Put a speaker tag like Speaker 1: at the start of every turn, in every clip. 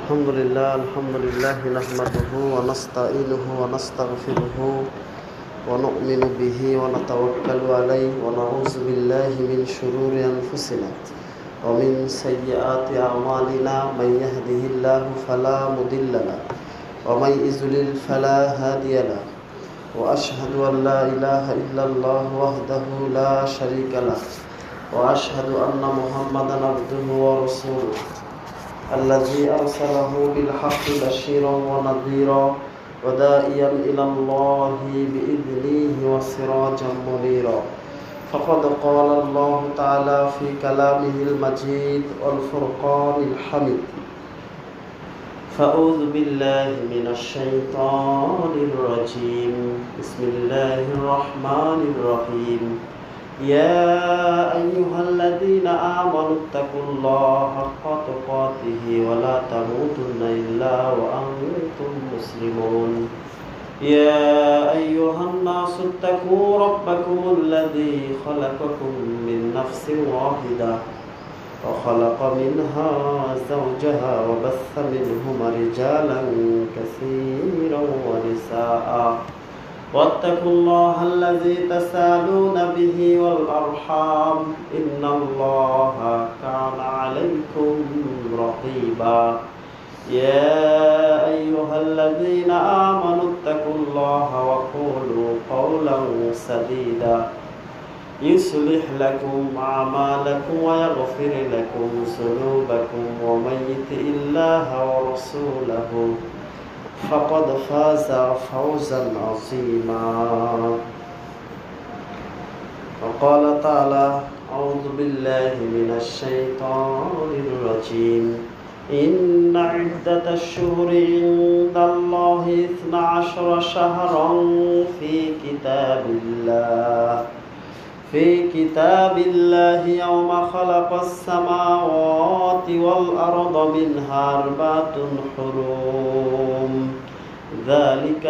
Speaker 1: الحمد لله نحمده ونستعينه ونستغفره ونؤمن به ونتوكل عليه ونعوذ بالله من شرور أنفسنا ومن سيئات أعمالنا من يهده الله فلا مضل له ومن يضلل فلا هادي له وأشهد أن لا إله إلا الله وحده لا شريك له وأشهد أن محمدا عبده ورسوله الذي أرسله بالحق بشيرا ونذيرا وداعيا إلى الله بإذنه وسراجا منيرا فقد قال الله تعالى في كلامه المجيد والفرقان الحميد فأعوذ بالله من الشيطان الرجيم بسم الله الرحمن الرحيم يا أيها الذين آمنوا اتقوا الله حق تقاته ولا تموتن إلا وأنتم مسلمون يا أيها الناس اتقوا ربكم الذي خلقكم من نفس واحدة وخلق منها زوجها وبث منهما رجالا كثيرا ونساء واتقوا الله الذي تسالون به والأرحام إن الله كان عليكم رقيبا يا أيها الذين آمنوا اتقوا الله وقولوا قولا سديدا يصلح لكم أعمالكم ويغفر لكم ذنوبكم ومن يطع الله ورسوله فقد فاز فوزا عظيما وقال تعالى أعوذ بالله من الشيطان الرجيم إن عدة الشهور عند الله 12 شهرا في كتاب الله يوم خلق السماوات والأرض منها 4 حرم ذلك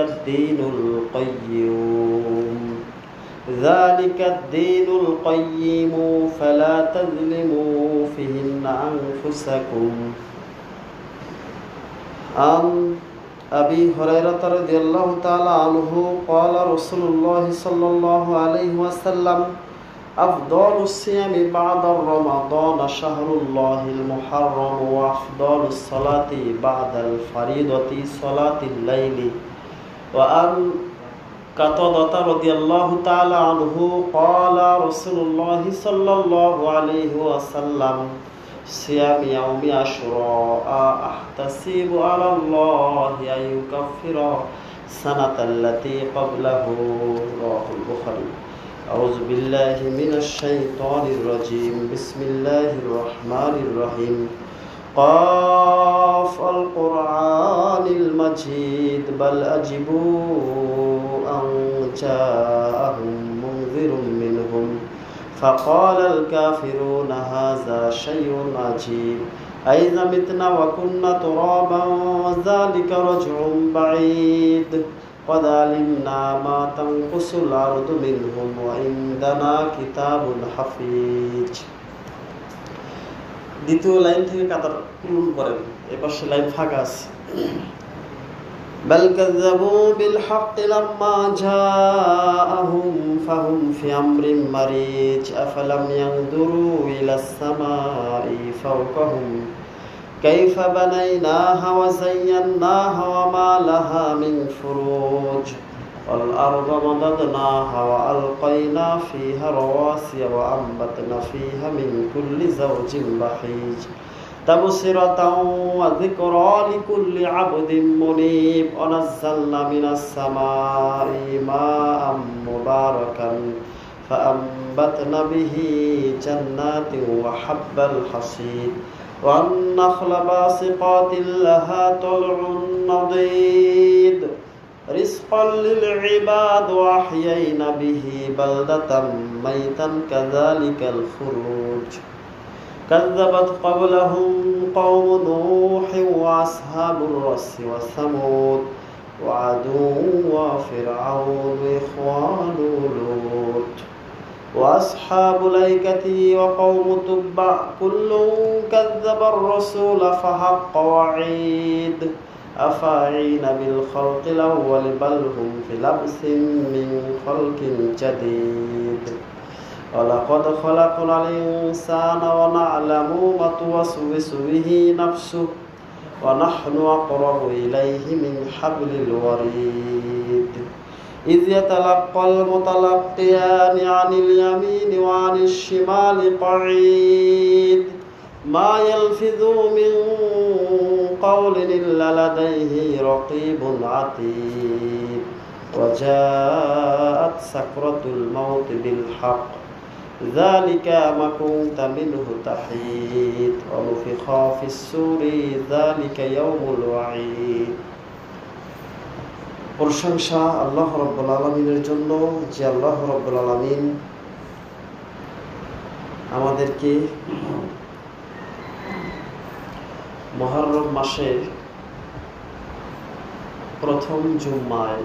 Speaker 1: الدين القيم فلا تظلموا فيهن أنفسكم عن أبي هريرة رضي الله تعالى عنه قال رسول الله صلى الله عليه وسلم أفضل الصيام بعد رمضان شهر الله المحرم وأفضل الصلاة بعد الفريضة صلاة الليل وأن قتادة رضي الله تعالى عنه قال رسول الله صلى الله عليه وسلم صيام يوم عاشوراء أحتسب على الله أن يكفر سنة التي قبله رواه البخاري أعوذ بالله من الشيطان الرجيم بسم الله الرحمن الرحيم قاف القرآن المجيد بل أجبوا أن جاءهم منذر منهم فقال الكافرون هذا شيء عجيب أئذا متنا وكنا ترابا وذلك رجع بعيد قد علمنا ما تنقص الأرض منهم وعندنا كتاب حفيظ দ্বিতীয় লাইন থেকে কাতার পূরণ করেন এপাশে লাইন ফাঁকা আছে بل كذبوا بالحق لما جاءهم فهم في أمر مريج أفلم ينظروا إلى السماء فوقهم كيف بنيناها وزيناها وما لها من فروج والأرض مددناها وألقينا فيها رواسي وأنبتنا فيها من كل زوج بهيج تبصرة وذكرى لكل عبد منيب ونزلنا من السماء ماء مباركا فأنبتنا به جنات وحب الحصيد والنخل باسقات لها طلع نضيد رزقا للعباد وأحيينا به بلدة ميتا كذلك الخروج كذبت قبلهم قوم نوح وأصحاب الرس وثمود وعاد وفرعون إخوان لوط وأصحاب الأيكة وقوم تبع كل كذب الرسول فحق وعيد أفاعين بالخلق الأول بل هم في لبس من خلق جديد ولقد خلقنا الإنسان ونعلم ما توسوس به نفسه ونحن أقرب إليه من حبل الوريد إذ يتلقى المتلقيان عن اليمين وعن الشمال قعيد ما يلفظ من قول إلا لديه رقيب عتيد وجاءت سكرة الموت بالحق ذلك ما كنت منه تحيد ونفخ في الصور ذلك يوم الوعيد। প্রশংসা আল্লাহ রাব্বুল আলামিনের জন্য, যে আল্লাহ রাব্বুল আলামিন আমাদেরকে মুহররম মাসের প্রথম জুম্মায়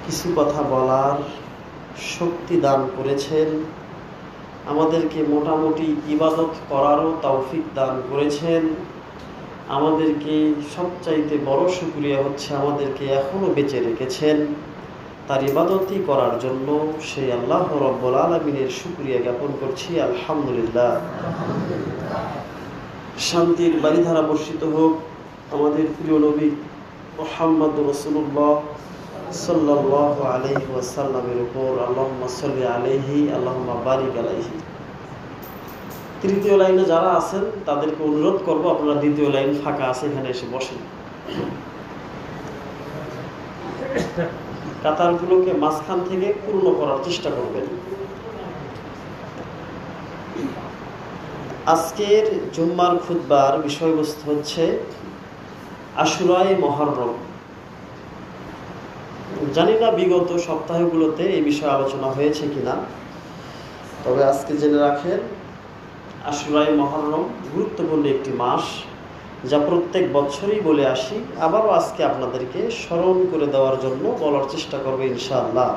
Speaker 1: কিছু কথা বলার শক্তি দান করেছেন, আমাদেরকে মোটামুটি ইবাদত করারও তৌফিক দান করেছেন। আমাদেরকে সবচাইতে বড় শুকরিয়া হচ্ছে আমাদেরকে এখনো বেঁচে রেখেছেন। তার ইবাদতই করার জন্য সেই আল্লাহ রাব্বুল আলামিনের শুকরিয়া জ্ঞাপন করছি, আলহামদুলিল্লাহ। শান্তির বারিধারা বর্ষিত হোক আমাদের প্রিয় নবী মুহাম্মদ রাসূলুল্লাহ সাল্লাল্লাহু আলাইহি ওয়াসাল্লামের উপর। আল্লাহুম্মা সাল্লি আলাইহি আল্লাহুম্মা বারিক আলাইহি। তৃতীয় লাইনে যারা আছেন তাদেরকে অনুরোধ করব, আপনারা দ্বিতীয় লাইন ফাঁকা আছে, এখানে এসে বসেন। কাতারগুলোকে মাঝখান থেকে পূর্ণ করার চেষ্টা করবেন। আজকের জুম্মার খুতবার বিষয়বস্তু হচ্ছে আশুরায়ে মুহররম। জানি না বিগত সপ্তাহগুলোতে এই বিষয়ে আলোচনা হয়েছে কিনা, তবে আজকে জেনে রাখেন আশুরায়ে মুহররম গুরুত্বপূর্ণ একটি মাস, যা প্রত্যেক বছরই বলে আসি। আবারও আজকে আপনাদেরকে স্মরণ করে দেওয়ার জন্য বলার চেষ্টা করবে ইনশাআল্লাহ।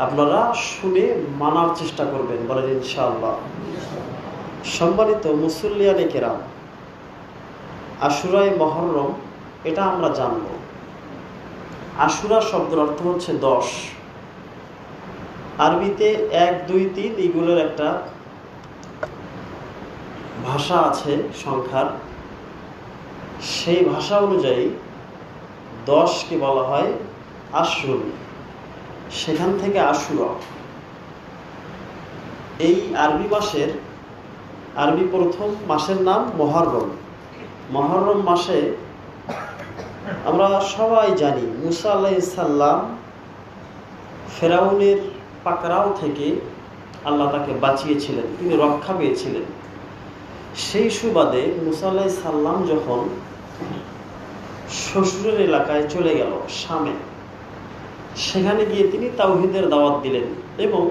Speaker 1: আপনারা শুনে মানার চেষ্টা করবেন, বলেন ইনশাআল্লাহ। সম্মানিত মুসল্লিয়ানে কেরাম, আশুরায়ে মুহররম এটা আমরা জানব। আশুরা শব্দের অর্থ হচ্ছে 10। আরবিতে 1, 2, 3 এগুলোর একটা ভাষা আছে সংখ্যার। সেই ভাষা অনুযায়ী 10কে বলা হয় আশরুল, সেখান থেকে আশুরা। এই আরবি প্রথম মাসের নাম মুহররম। মুহররম মাসে আমরা সবাই জানি মুসা আলাইহিস সালাম ফেরাউনের পাকড়াও থেকে আল্লাহ তাকে বাঁচিয়েছিলেন, তিনি রক্ষা পেয়েছিলেন। সেই সুবাদে মুসা আলাইহিস সালাম যখন শ্বশুরের এলাকায় চলে গেল শামে, সেখানে গিয়ে তিনি তাওহীদের দাওয়াত দিলেন এবং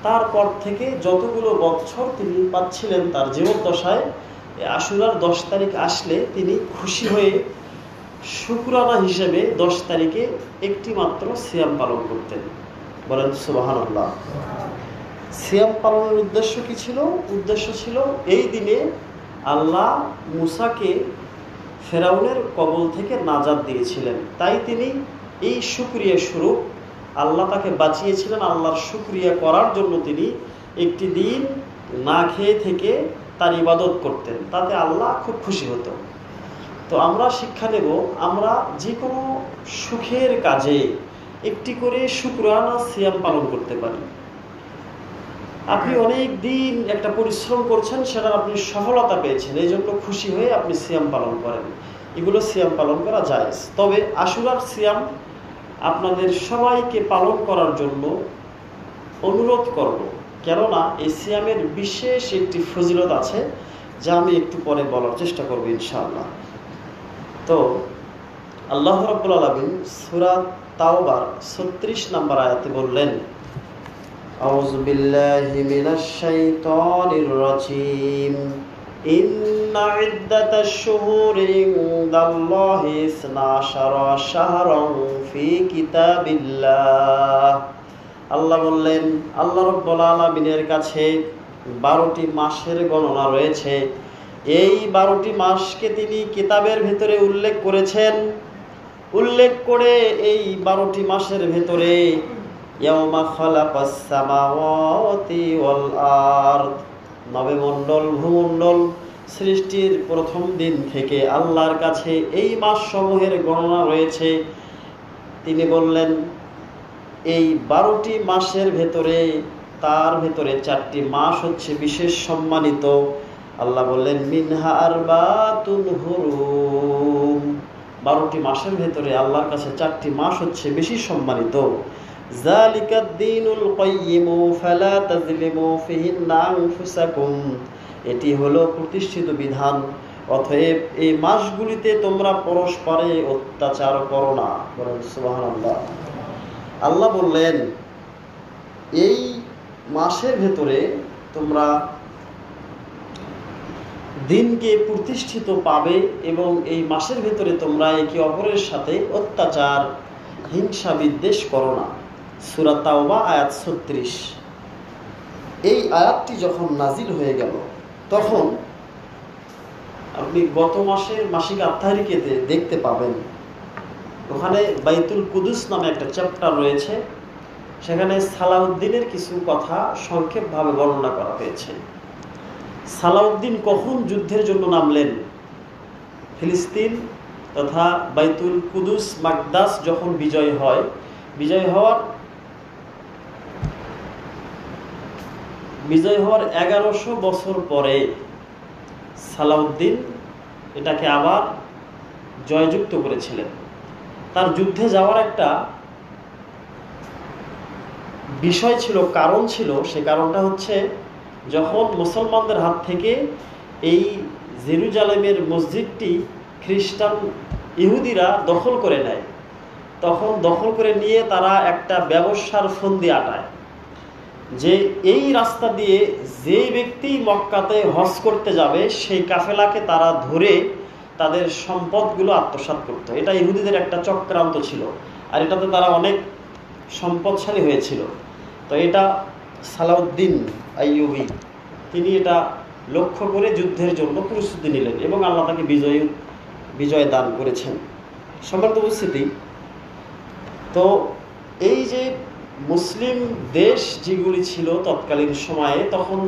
Speaker 1: তারপর থেকে যতগুলো বছর তিনি পাচ্ছিলেন তার জীবদ্দশায়, আশুরার 10 তারিখ আসলে তিনি খুশি হয়ে শুকরানা হিসেবে 10 তারিখে একটি মাত্র সিয়াম পালন করতেন, বলেন সুবহানাল্লাহ। সিয়াম পালনের উদ্দেশ্য কি ছিল? উদ্দেশ্য ছিল এই দিনে আল্লাহ মুসাকে ফেরাউনের কবল থেকে নাজাত দিয়েছিলেন, তাই তিনি এই শুকরিয়া স্বরূপ আল্লাহ তাকে বাঁচিয়েছিলেন, আল্লাহর শুকরিয়া করার জন্য তিনি একটি দিন না খেয়ে থেকে তার ইবাদত করতেন, তাতে আল্লাহ খুব খুশি হতো। তো আমরা শিক্ষা নেব, আমরা যে কোনো সুখের কাজে একটি করে শুকরানা সিয়াম পালন করতে পারি। আপনি অনেক দিন একটা পরিশ্রম করছেন, সেটা আপনি সফলতা পেয়েছেন, এই জন্য খুশি হয়ে আপনি সিয়াম পালন করেন, এগুলো সিয়াম পালন করা জায়েজ। তবে আশুরার সিয়াম আপনাদের সবাইকে পালন করার জন্য অনুরোধ করব, কেননা এই সিয়ামের বিশেষ একটি ফজিলত আছে, যা আমি একটু পরে বলার চেষ্টা করব ইনশাআল্লাহ। তো আল্লাহ রাব্বুল আলামিন সূরা তাওবার 36 নম্বর আয়াতে বললেন, আউযু বিল্লাহি মিনাশ শাইতানির রাজীম, ইন্না ইদ্দাতাশ শুহুরি ইনদাল্লাহি 12 শাহরান ফি কিতাবিল্লাহ আল্লাহ বললেন, আল্লাহ রাব্বুল আলামিনের কাছে 12টি মাসের গণনা রয়েছে। এই 12টি মাসকে তিনি কিতাবের ভেতরে উল্লেখ করেছেন। উল্লেখ করে এই 12টি মাসের ভেতরে ইয়াউমা খালাকাস সামাওয়াতি ওয়াল আরদ, নবমণ্ডল ভূমণ্ডল সৃষ্টির প্রথম দিন থেকে আল্লাহর কাছে এই মাসসমূহের গণনা রয়েছে। তিনি বললেন এই 12টি মাসের ভেতরে তার ভেতরে 4টি মাস হচ্ছে বিশেষ সম্মানিত। আল্লাহ বললেন মিনহা আরবাতুন হুরুম, 12টি মাসের ভেতরে আল্লাহর কাছে 4টি মাস হচ্ছে বেশি সম্মানিত। যালিকাদ দীনুল কাইয়্যিম ফালা তাযলিমু ফিহিন্না আনফুসাকুম, এটি হলো প্রতিষ্ঠিত বিধান, অতএব এই মাসগুলিতে তোমরা পরস্পরে অত্যাচার করো না। বলেন সুবহানাল্লাহ। আল্লাহ বললেন এই মাসের ভেতরে তোমরা দিনকে প্রতিষ্ঠিত পাবে এবং এই মাসের ভেতরে তোমরা একে অপরের সাথে অত্যাচার হিংসা বিদ্বেষ করো না। সূরা তাওবা আয়াত 36। এই আয়াতটি যখন নাজিল হয়ে গেল তখন আপনি গত মাসের মাসিক আত্মারিকেতে দেখতে পাবেন, ওখানে বাইতুল কুদুস নামে একটা চ্যাপ্টার রয়েছে। সেখানে সালাউদ্দিনের কিছু কথা সংক্ষেপভাবে বর্ণনা করা হয়েছে। সালাউদ্দিন কখন যুদ্ধের জন্য নামলেন, ফিলিস্তিন তথা বাইতুল কুদুস মাকদাস যখন বিজয় হয়, বিজয় হওয়ার 1100 বছর পরে সালাউদ্দিন এটাকে আবার জয়যুক্ত করেছিলেন। তার যুদ্ধে যাওয়ার একটা বিষয় ছিল, কারণ ছিল। সে কারণটা হচ্ছে যখন মুসলমানদের হাত থেকে এই জেরুজালেমের মসজিদটি খ্রিস্টান ইহুদিরা দখল করে নেয়, তখন দখল করে নিয়ে তারা একটা ব্যবসার ফন্দি আটায় যে এই রাস্তা দিয়ে যে ব্যক্তি মক্কাতে হজ করতে যাবে সেই কাফেলাকে তারা ধরে তাদের সম্পদগুলো আত্মসাৎ করত। এটা ইহুদিদের একটা চক্রান্ত ছিল, আর এটাতে তারা অনেক সম্পদশালী হয়েছিল। তো এটা সালাউদ্দিন আইয়ুবী তিনি এটা লক্ষ্য করে যুদ্ধের জন্য প্রস্তুতি নিলেন এবং আল্লাহ তাকে বিজয় দান করেছেন। সম্মানিত উপস্থিতি, তো এই যে মুসলিম দেশ যেগুলি ছিল তৎকালীন সময়ে, তখন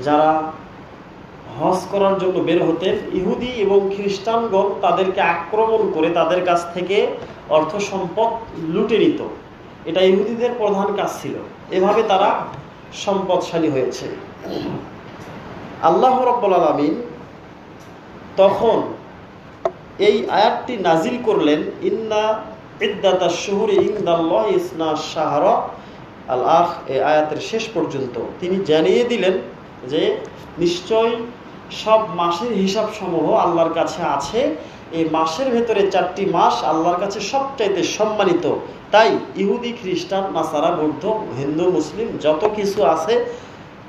Speaker 1: যারা হজ করার জন্য বের হতেন ইহুদি এবং খ্রিস্টানগণ তাদেরকে আক্রমণ করে তাদের কাছ থেকে অর্থ সম্পদ লুটে নিত। এটা ইহুদিদের প্রধান কাজ ছিল। এভাবে তারা সম্পদশালী হয়েছে। আল্লাহ রাব্বুল আলামিন তখন এই আয়াতটি নাজিল করলেন, ইন্না ইদ্দাতাশ শুহুরি ইনদাল্লাহি ইসনা শাহরা আল আখ, এই আয়াতের শেষ পর্যন্ত তিনি জানিয়ে দিলেন যে নিশ্চয় সব মাসের হিসাব সমূহ আল্লাহর কাছে আছে। এই মাসের ভেতরে 4টি মাস আল্লাহর কাছে সবচাইতে সম্মানিত। তাই ইহুদি খ্রিস্টান নাসারা বৌদ্ধ হিন্দু মুসলিম যত কিছু আছে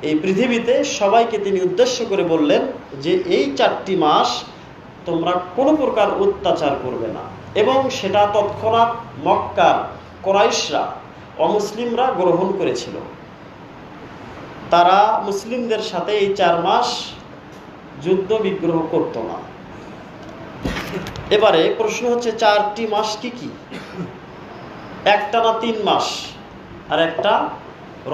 Speaker 1: এই পৃথিবীতে সবাইকে তিনি উদ্দেশ্য করে বললেন যে এই 4টি মাস তোমরা কোনো প্রকার অত্যাচার করবে না। এবং সেটা তৎক্ষণাৎ মক্কার কুরাইশরা অমুসলিমরা গ্রহণ করেছিল। তারা মুসলিমদের সাথে এই 4 মাস যুদ্ধ বিগ্রহ করত না। এবারে প্রশ্ন হচ্ছে 4টি মাস কি কি? একটা না 3 মাস, আর একটা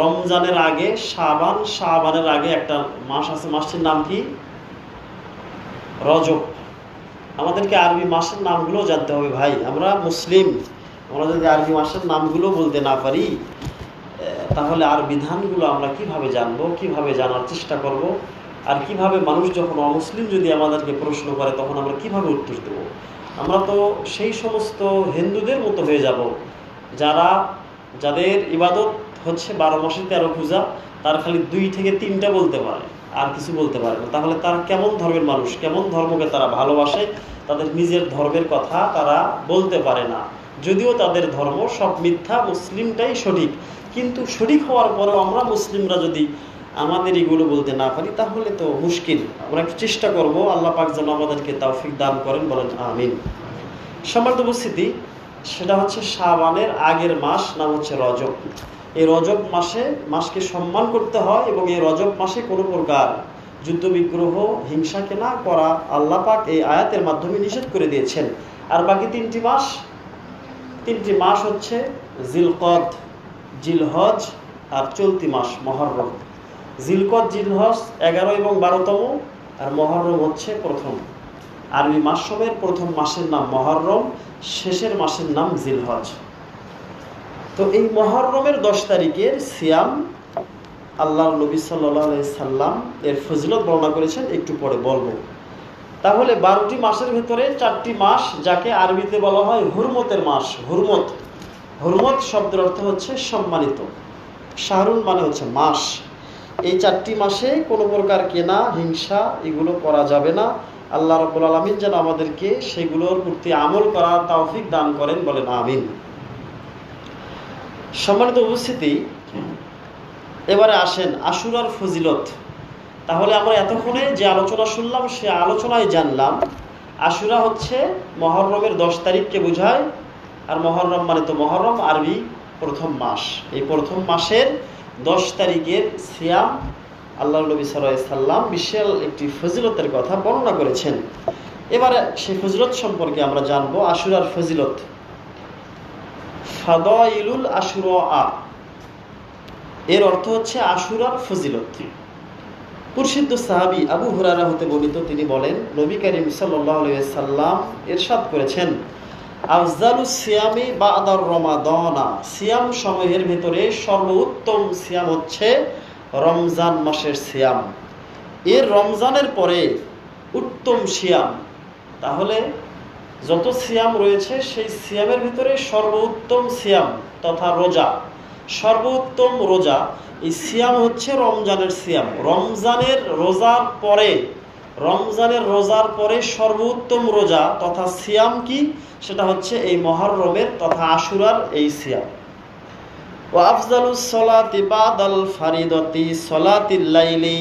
Speaker 1: রমজানের আগে শাবান, শাবানের আগে একটা মাস আছে। মাসটির নাম কি? রজব। আমাদেরকে আরবি মাসের নামগুলো জানতে হবে ভাই। আমরা মুসলিম, আমরা যদি আরবি মাসের নামগুলো বলতে না পারি তাহলে আর বিধানগুলো আমরা কিভাবে জানবো, কিভাবে জানার চেষ্টা করব, আর কিভাবে মানুষ যখন অমুসলিম যদি আমাদেরকে প্রশ্ন করে তখন আমরা কিভাবে উত্তর দেব? আমরা তো সেই সমস্ত হিন্দুদের মতো হয়ে যাব যাদের ইবাদত হচ্ছে 12 মাসে 13 পূজা, তার খালি 2 থেকে 3টা বলতে পারে, আর কিছু বলতে পারে না। তাহলে তারা কেমন ধর্মের মানুষ? কেমন ধর্মকে তারা ভালোবাসে? তাদের নিজের ধর্মের কথা তারা বলতে পারে না, যদিও তাদের ধর্ম সব মিথ্যা, মুসলিমটাই সঠিক। কিন্তু সঠিক হওয়ার পরেও আমরা মুসলিমরা যদি আমাদের এগুলো বলতে না পারি তাহলে তো মুশকিল। আমরা একটু চেষ্টা করব, আল্লাহ পাক যেন আমাদেরকে তৌফিক দান করেন, বলেন আমিন। সম্মানিত উপস্থিতি, সেটা হচ্ছে শাবানের আগের মাস, নাম হচ্ছে রজব। এই রজব মাসকে সম্মান করতে হয় এবং এই রজব মাসে কোনো প্রকার যুদ্ধ বিগ্রহ হিংসাকে না করা আল্লাহ পাক এই আয়াতের মাধ্যমে নিষেধ করে দিয়েছেন। আর বাকি তিনটি মাস হচ্ছে জিলকদ, জিলহজ আর চলতি মাস মহররম। জিলকদ জিলহজ 11 এবং 12তম, আর মহররম হচ্ছে প্রথম। আরবি মাস সময়ের প্রথম মাসের নাম মহররম, শেষের মাসের নাম জিলহজ। তো এই মহররমের 10 তারিখের সিয়াম আল্লাহর নবী সাল্লাল্লাহু আলাইহি সাল্লাম এর ফজিলত বর্ণনা করেছেন, একটু পরে বলবো। তাহলে 12টি মাসের ভিতরে 4টি মাস যাকে আরবিতে বলা হয় হুরমতের মাস। হুরমত শব্দের অর্থ হচ্ছে সম্মানিত। শাহরুন মানে হচ্ছে মাস। এই 4টি মাসে কোনো প্রকার কেনা হিংসা এগুলো করা যাবে না। আল্লাহ রাব্বুল আলামিন যেন আমাদেরকে সেগুলোর প্রতি আমল করার তৌফিক দান করেন, বলেন আমিন। সম্মানিত উপস্থিতি, এবারে আসেন আশুরার ফজিলত। তাহলে আমরা এতক্ষণে যে আলোচনা শুনলাম সে আলোচনায় জানলাম আশুরা হচ্ছে মহররমের 10 তারিখকে বোঝায়। আর মহররম মানে তো মহররম আরবি প্রথম মাস। এই প্রথম মাসের 10 তারিখের সিয়াম আল্লাহর নবী সাল্লাল্লাহু আলাইহি সাল্লাম বিশাল একটি ফজিলতের কথা বর্ণনা করেছেন। এবারে সেই ফজিলত সম্পর্কে আমরা জানবো। আশুরার ফজিলত, ফাদাইলুল আশুরা, এর অর্থ হচ্ছে আশুরার ফজিলত। প্রসিদ্ধ সাহাবী আবু হুরায়রা হতে বর্ণিত, তিনি বলেন নবী করিম সাল্লাল্লাহু আলাইহি সাল্লাম ইরশাদ করেছেন, আফজালুস সিয়ামি বা'দার রমাদানা, সিয়াম সময়ের ভিতরে সর্বোত্তম সিয়াম হচ্ছে রমজান মাসের সিয়াম। এর রমজানের পরে উত্তম সিয়াম। তাহলে যত সিয়াম রয়েছে সেই সিয়ামের ভিতরে সর্বোত্তম সিয়াম তথা রোজা, সর্বোত্তম রোজা এই সিয়াম হচ্ছে রমজানের সিয়াম। রমজানের রোজার পরে সর্বোত্তম রোজা তথা সিয়াম কি? সেটা হচ্ছে এই মহররমের তথা আশুরার এই সিয়াম। ওয়া আফজালুস সালাতি বাদাল ফারিদাতি সালাতিল লাইলি,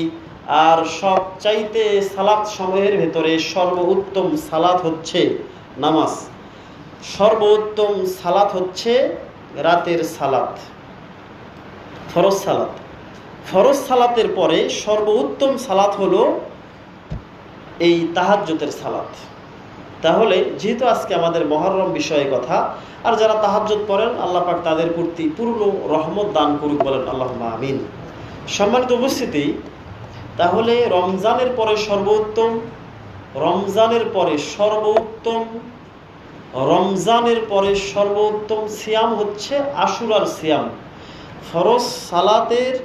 Speaker 1: আর সবচাইতে সালাত সময়ের ভিতরে সর্বোত্তম সালাত হচ্ছে নামাজ। সর্বোত্তম সালাত হচ্ছে রাতের সালাত, ফরজ সালাত। ফরজ সালাতের পরে সর্বোত্তম সালাত হলো এই তাহাজ্জুদের সালাত। তাহলে যেহেতু আজকে আমাদের মহররম বিষয়ে কথা, আর যারা তাহাজ্জুদ পড়েন আল্লাহ পাক তাদের প্রতি পূর্ণ রহমত দান করুক, বলেন আল্লাহুম্মা আমিন। সম্মানিত উপস্থিতি, তাহলে রমজানের পরে সর্বোত্তম সিয়াম হচ্ছে আশুরার সিয়াম। ফরজ সালাতের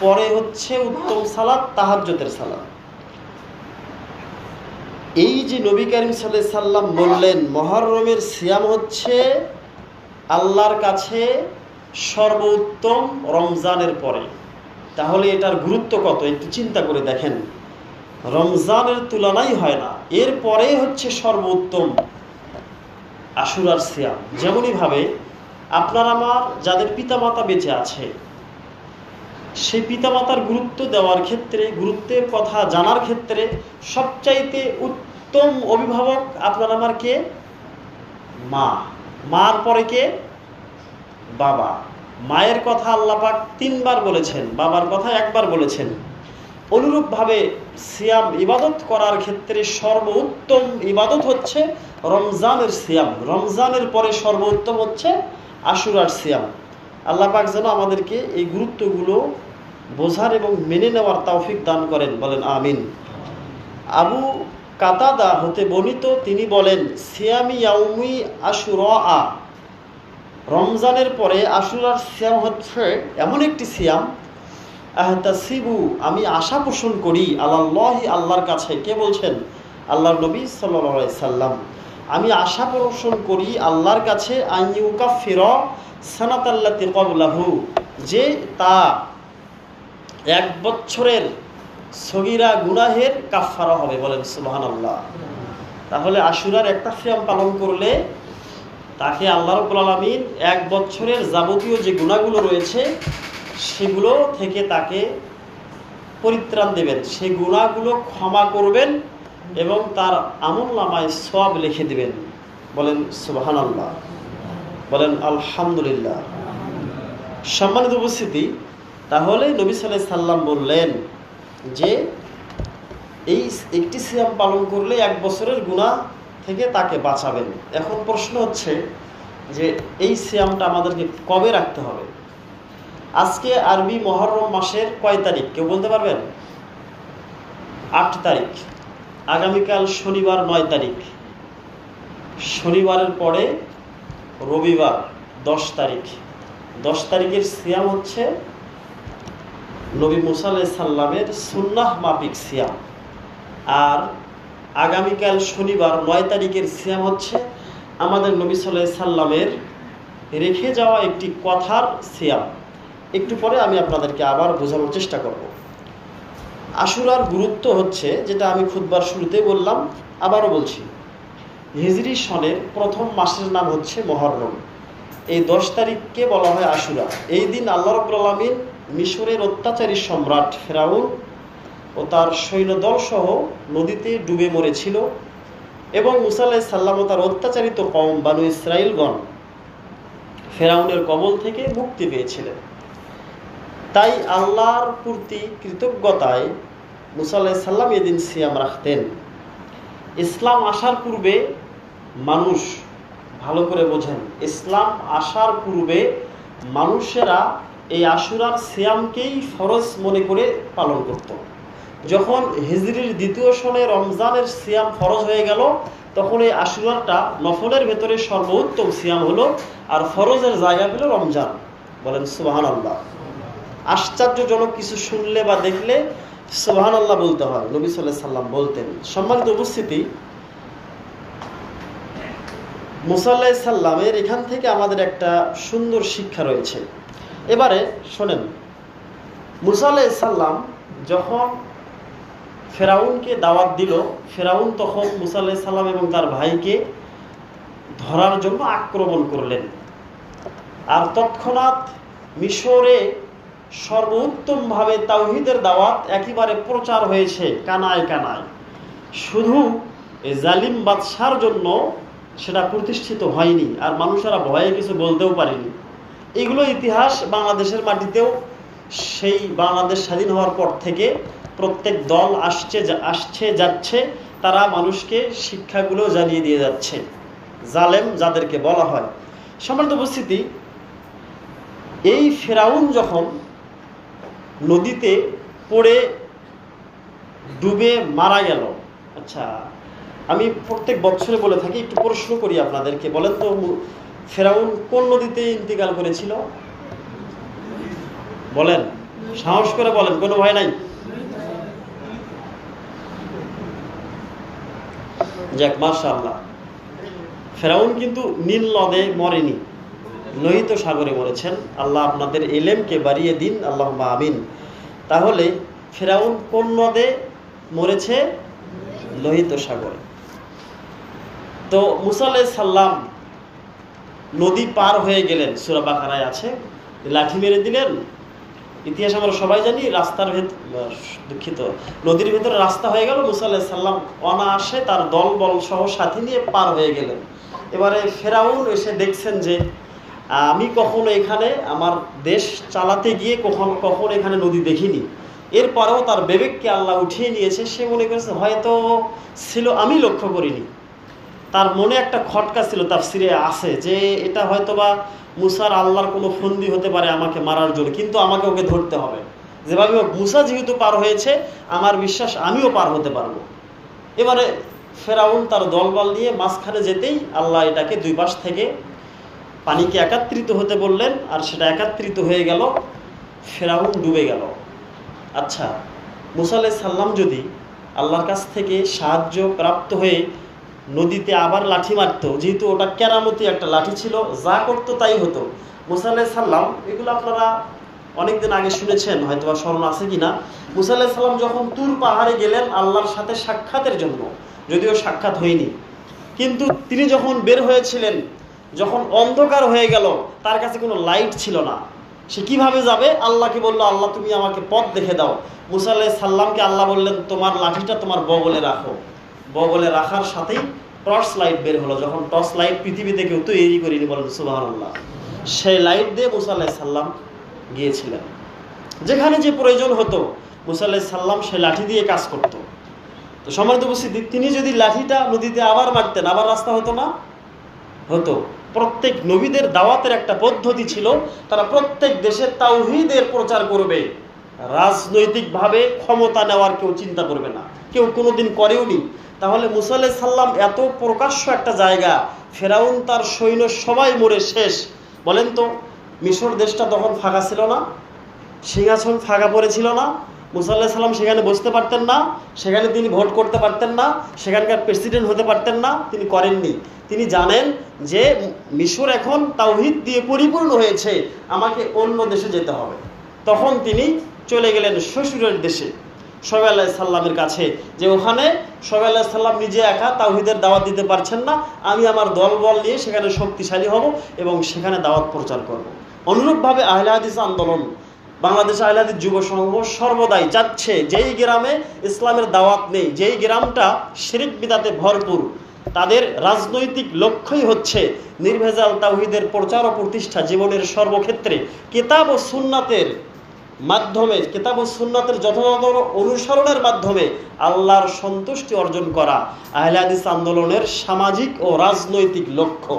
Speaker 1: পরে হচ্ছে উত্তম সালাত তাহাজ্জুদের সালাত। এই যে নবী করিম সাল্লাল্লাহু আলাইহি সাল্লাম বললেন মুহররমের সিয়াম হচ্ছে আল্লাহর কাছে সর্বোত্তম রমজানের পরে, তাহলে এটার গুরুত্ব কত একটু চিন্তা করে দেখেন। রমজানের তুলনাই হয় না, এরপরে হচ্ছে সর্বোত্তম আশুরার সিয়াম। যেমনই ভাবে আপনার আমার যাদের পিতামাতা বেঁচে আছে, সেই পিতামাতার গুরুত্ব দেওয়ার ক্ষেত্রে, গুরুত্বের কথা জানার ক্ষেত্রে সবচাইতে উত্তম অভিভাবক আপনার আমার কে? মা। মার পরে কে? বাবা। মায়ের কথা আল্লাহ পাক 3 বার বলেছেন, বাবার কথা 1 বার বলেছেন। অনুরূপভাবে সিয়াম ইবাদত করার ক্ষেত্রে সর্বোত্তম ইবাদত হচ্ছে রমজানের সিয়াম। রমজানের পরে সর্বোত্তম হচ্ছে আশুরার সিয়াম। আল্লাহ পাক যেন আমাদেরকে এই গুরুত্বগুলো বোঝার এবং মেনে নেওয়ার তৌফিক দান করেন, বলেন আমিন। আবু কাতাদা হতে বর্ণিত, তিনি বলেন সিয়ামি ইয়াউমি আশুরা, রমজানের পরে আশুরার সিয়াম হচ্ছে এমন একটি সিয়াম, আহতাসিবু, আমি আশা পোষণ করি, আল্লাহি, আল্লাহর কাছে। কে বলছেন? আল্লাহর নবী সাল্লাল্লাহু আলাইহি সাল্লাম। আমি আশা পোষণ করি আল্লাহর কাছে আইয়ুকাফিরা সানাতাল্লাতি ক্বাবলাহু, যে তা 1 বছরের সগীরা গুনাহের কাফফারা হবে, বলেন সুবহানাল্লাহ। তাহলে আশুরার একটা সিয়াম পালন করলে তাকে আল্লাহ রাব্বুল আলামিন 1 বছরের যাবতীয় যে গুনাহগুলো রয়েছে সেগুলো থেকে তাকে পরিত্রাণ দেবেন, সেই গুনাহগুলো ক্ষমা করবেন এবং তার আমলনামায় সওয়াব লিখে দিবেন, বলেন সুবহানাল্লাহ, বলেন আলহামদুলিল্লাহ। সম্মানিত উপস্থিতি, তাহলে নবী সাল্লাল্লাহু আলাইহি সাল্লাম বললেন যে এই একটি সিয়াম পালন করলে 1 বছরের গুনাহ থেকে তাকে বাঁচাবেন। এখন প্রশ্ন হচ্ছে যে এই সিয়ামটা আমাদেরকে কবে রাখতে হবে? আজকে আরবি মুহররম মাসের কয় তারিখ কেউ বলতে পারবেন? 8 তারিখ। আগামীকাল শনিবার 9 তারিখ। শনিবারের পরে রবিবার 10 তারিখ। 10 তারিখের সিয়াম হচ্ছে নবী মুসা আলাইহিস সালামের সুন্নাহ মাফিক সিয়াম। আর আগামীকাল শনিবার 9 তারিখের সিয়াম হচ্ছে আমাদের নবী সাল্লাল্লাহু আলাইহি সাল্লামের রেখে যাওয়া একটি কথার সিয়াম। একটু পরে আমি আপনাদেরকে আবার বোঝানোর চেষ্টা করব। আশুরার গুরুত্ব হচ্ছে, যেটা আমি খুতবার শুরুতে বললাম, আবারও বলছি, হিজরি সনের প্রথম মাসের নাম হচ্ছে মুহররম। এই 10 তারিখকে বলা হয় আশুরা। এই দিন আল্লাহ রাব্বুল আলামিন মিশরের অত্যাচারী সম্রাট ফেরাউন ও তার সৈন্যদল সহ নদীতে ডুবে মরেছিল এবং মুসা আলাইহিস সালাম ও তার অত্যাচারিত কওম বানু ইসরাইলগণ ফেরাউনের কবল থেকে মুক্তি পেয়েছিলেন। তাই আল্লাহর প্রতি কৃতজ্ঞতায় মুসা আলাইহিস সালাম এদিন সিয়াম রাখতেন। ইসলাম আসার পূর্বে মানুষ, ভালো করে বোঝেন, ইসলাম আসার পূর্বে মানুষেরা এই আশুরার সিয়ামকেই ফরজ মনে করে পালন করত। যখন হিজরির 2য় সনে রমজানের সিয়াম ফরজ হয়ে গেল, তখন এই আশুরাটা নফলের ভেতরে সর্বোত্তম সিয়াম হলো, আর ফরজের জায়গা পেল রমজান। বলেন সুবহানাল্লাহ। আশ্চর্যজনক কিছু শুনলে বা দেখলে সুবহানাল্লাহ বলতে হয়, নবী সাল্লাল্লাহু আলাইহি সাল্লাম বলতেন। সম্মানিত উপস্থিতি, মুসা আলাইহিস সালামের এখান থেকে আমাদের একটা সুন্দর শিক্ষা রয়েছে। এবারে শোনেন, মুসা আলাইহিস সালাম যখন ফেরাউনকে দাওয়াত দিল, ফেরাউন তখন মুসা আলাইহিস সালাম এবং তার ভাইকে ধরার জন্য আক্রমণ করলেন। আর তৎক্ষণাৎ মিশরে সর্বোত্তমভাবে তাওহীদের দাওয়াত একেবারে প্রচার হয়েছে কানায় কানায়। শুধু এই জালিম বাদশার জন্য সেটা প্রতিষ্ঠিত হয়নি, আর মানুষেরা ভয়ে কিছু বলতেও পারেনি। এগুলো ইতিহাস বাংলাদেশের মাটিতেও সেই বাংলাদেশ স্বাধীন হওয়ার পর থেকে প্রত্যেক দল আসছে যাচ্ছে, তারা মানুষকে শিক্ষাগুলো জানিয়ে দিয়ে যাচ্ছে, জালেম যাদেরকে বলা হয়। সম্মানিত উপস্থিতি, এই ফেরাউন যখন নদীতে পড়ে ডুবে মারা গেল, আচ্ছা আমি প্রত্যেক বছরে বলে থাকি, একটু প্রশ্ন করি আপনাদেরকে, বলেন তো ফেরাউন কোন নদীতে ইন্তিকাল করেছিল? বলেন, সাহস করে বলেন, কোনো ভয় নাই। যাক, মাশাআল্লাহ। ফেরাউন কিন্তু নীল নদে মরেনি, লোহিত সাগরে মরেছেন। আল্লাহ আপনাদের ইলমকে বাড়িয়ে দিন, আল্লাহুম্মা আমিন। তাহলে ফেরাউন কোন নদে মরেছে? লোহিত সাগরে। তো মুসা আলাইহিস সালাম নদী পার হয়ে গেলেন, সূরা বাকারায় আছে, লাঠি মেরে দিলেন। ইতিহাস আমরা সবাই জানি, নদীর ভেতরে রাস্তা হয়ে গেল। মুসা আলাইহিস সালাম অনায়াসে তার দল বল সহ সাথী নিয়ে পার হয়ে গেলেন। এবারে ফেরাউন এসে দেখছেন যে আমি কখনো এখানে আমার দেশ চালাতে গিয়ে কখনো এখানে নদী দেখিনি। এরপরেও তার বিবেককে আল্লাহ উঠিয়ে নিয়েছে। সে মনে করেছে হয়তো ছিল, আমি লক্ষ্য করিনি। তার মনে একটা খটকা ছিল, তাফসিরে আছে যে এটা হয়তোবা মুসার আল্লাহর কোনো ফন্দি হতে পারে আমাকে মারার জন্য, কিন্তু আমাকে ওকে ধরতে হবে। যেভাবে মুসা যেহেতু পার হয়েছে, আমার বিশ্বাস আমিও পার হতে পারবো। এবারে ফেরাউন তার দলবল নিয়ে মাঝখানে যেতেই আল্লাহ এটাকে দুই পাশ থেকে পানিকে একাত্রিত হতে বললেন, আর সেটা একাত্রিত হয়ে গেল, ফেরাউন ডুবে গেল। আচ্ছা, মুসা আলাইহিস সালাম যদি আল্লাহর কাছ থেকে সাহায্য প্রাপ্ত হয়ে নদীতে আবার লাঠি মারতো, যেহেতু ওটা কেরামতি একটা লাঠি ছিল, যা করতো তাই হতো। মুসা আলাইহিস সালাম, এগুলো আপনারা অনেকদিন আগে শুনেছেন, হয়তো বা স্মরণ আছে কিনা। মুসা আলাইহিস সালাম যখন তুর পাহাড়ে গেলেন আল্লাহর সাথে সাক্ষাতের জন্য, যদিও সাক্ষাৎ হয়নি, কিন্তু তিনি যখন বের হয়েছিলেন, যখন অন্ধকার হয়ে গেল, তার কাছে কোনো লাইট ছিল না, সে কিভাবে যাবে? আল্লাহকে বললো, আল্লাহ তুমি আমাকে পথ দেখে দাও। মুসা আলাইহিস সালামকে আল্লাহ বললেন, তোমার লাঠিটা তোমার বগলে রাখো। বগলে রাখার সাথেই টর্চ লাইট বের হলো। যখন টর্চ লাইট পৃথিবীতে কেউ তৈরি করিনি, বলেন সুবহানাল্লাহ। সেই লাইট দিয়ে মুসা আলাইহিস সালাম গিয়েছিলেন। যেখানে যে প্রয়োজন হতো মুসা আলাইহিস সালাম সে লাঠি দিয়ে কাজ করত। তো সম্মানিত উপস্থিতি, তিনি যদি লাঠিটা নদীতে আবার মারতেন, আবার রাস্তা হতো না? হতো। প্রত্যেক নবীদের দাওয়াতের একটা পদ্ধতি ছিল, তারা প্রত্যেক দেশে তাওহীদের প্রচার করবে, রাজনৈতিকভাবে ক্ষমতা নেওয়ার কেউ চিন্তা করবে না, কেউ কোনোদিন করেওনি। তাহলে মুসা আলাইহিস সালাম এত প্রকাশ্য একটা জায়গা, ফেরাউন তার সৈন্য সবাই মরে শেষ। বলেন তো, মিশর দেশটা তখন ফাঁকা ছিল না? সিংহাসন ফাঁকা পড়েছিল না? মুসা আলাইহিস সালাম সেখানে বসতে পারতেন না? সেখানে তিনি ভোট করতে পারতেন না? সেখানকার প্রেসিডেন্ট হতে পারতেন না? তিনি করেননি। তিনি জানেন যে মিশর এখন তাওহীদ দিয়ে পরিপূর্ণ হয়েছে, আমাকে অন্য দেশে যেতে হবে। তখন তিনি চলে গেলেন শ্বশুরের দেশে শোয়েব আলাইহিস সালামের কাছে, যে ওখানে শোয়েব আলাইহিস সালাম নিজে একা তাওহীদের দাওয়াত দিতে পারছেন না, আমি আমার দলবল নিয়ে সেখানে শক্তিশালী হব এবং সেখানে দাওয়াত প্রচার করব। অনুরূপভাবে আহলে হাদিস আন্দোলন, বাংলাদেশ আহলে হাদিস যুব সংঘ সর্বদাই চাচ্ছে, যেই গ্রামে ইসলামের দাওয়াত নেই, যেই গ্রামটা শিরক বিদআতে ভরপুর, তাদের রাজনৈতিক লক্ষ্যই হচ্ছে নির্ভেজাল তাওহীদের প্রচার ও প্রতিষ্ঠা, জীবনের সর্বক্ষেত্রে কিতাব ও সুন্নাতের মাধ্যমে, কিতাব ও সুন্নাতের যথাযথ অনুসরণের মাধ্যমে আল্লাহর সন্তুষ্টি অর্জন করা আহলে হাদিস আন্দোলনের সামাজিক ও রাজনৈতিক লক্ষ্য।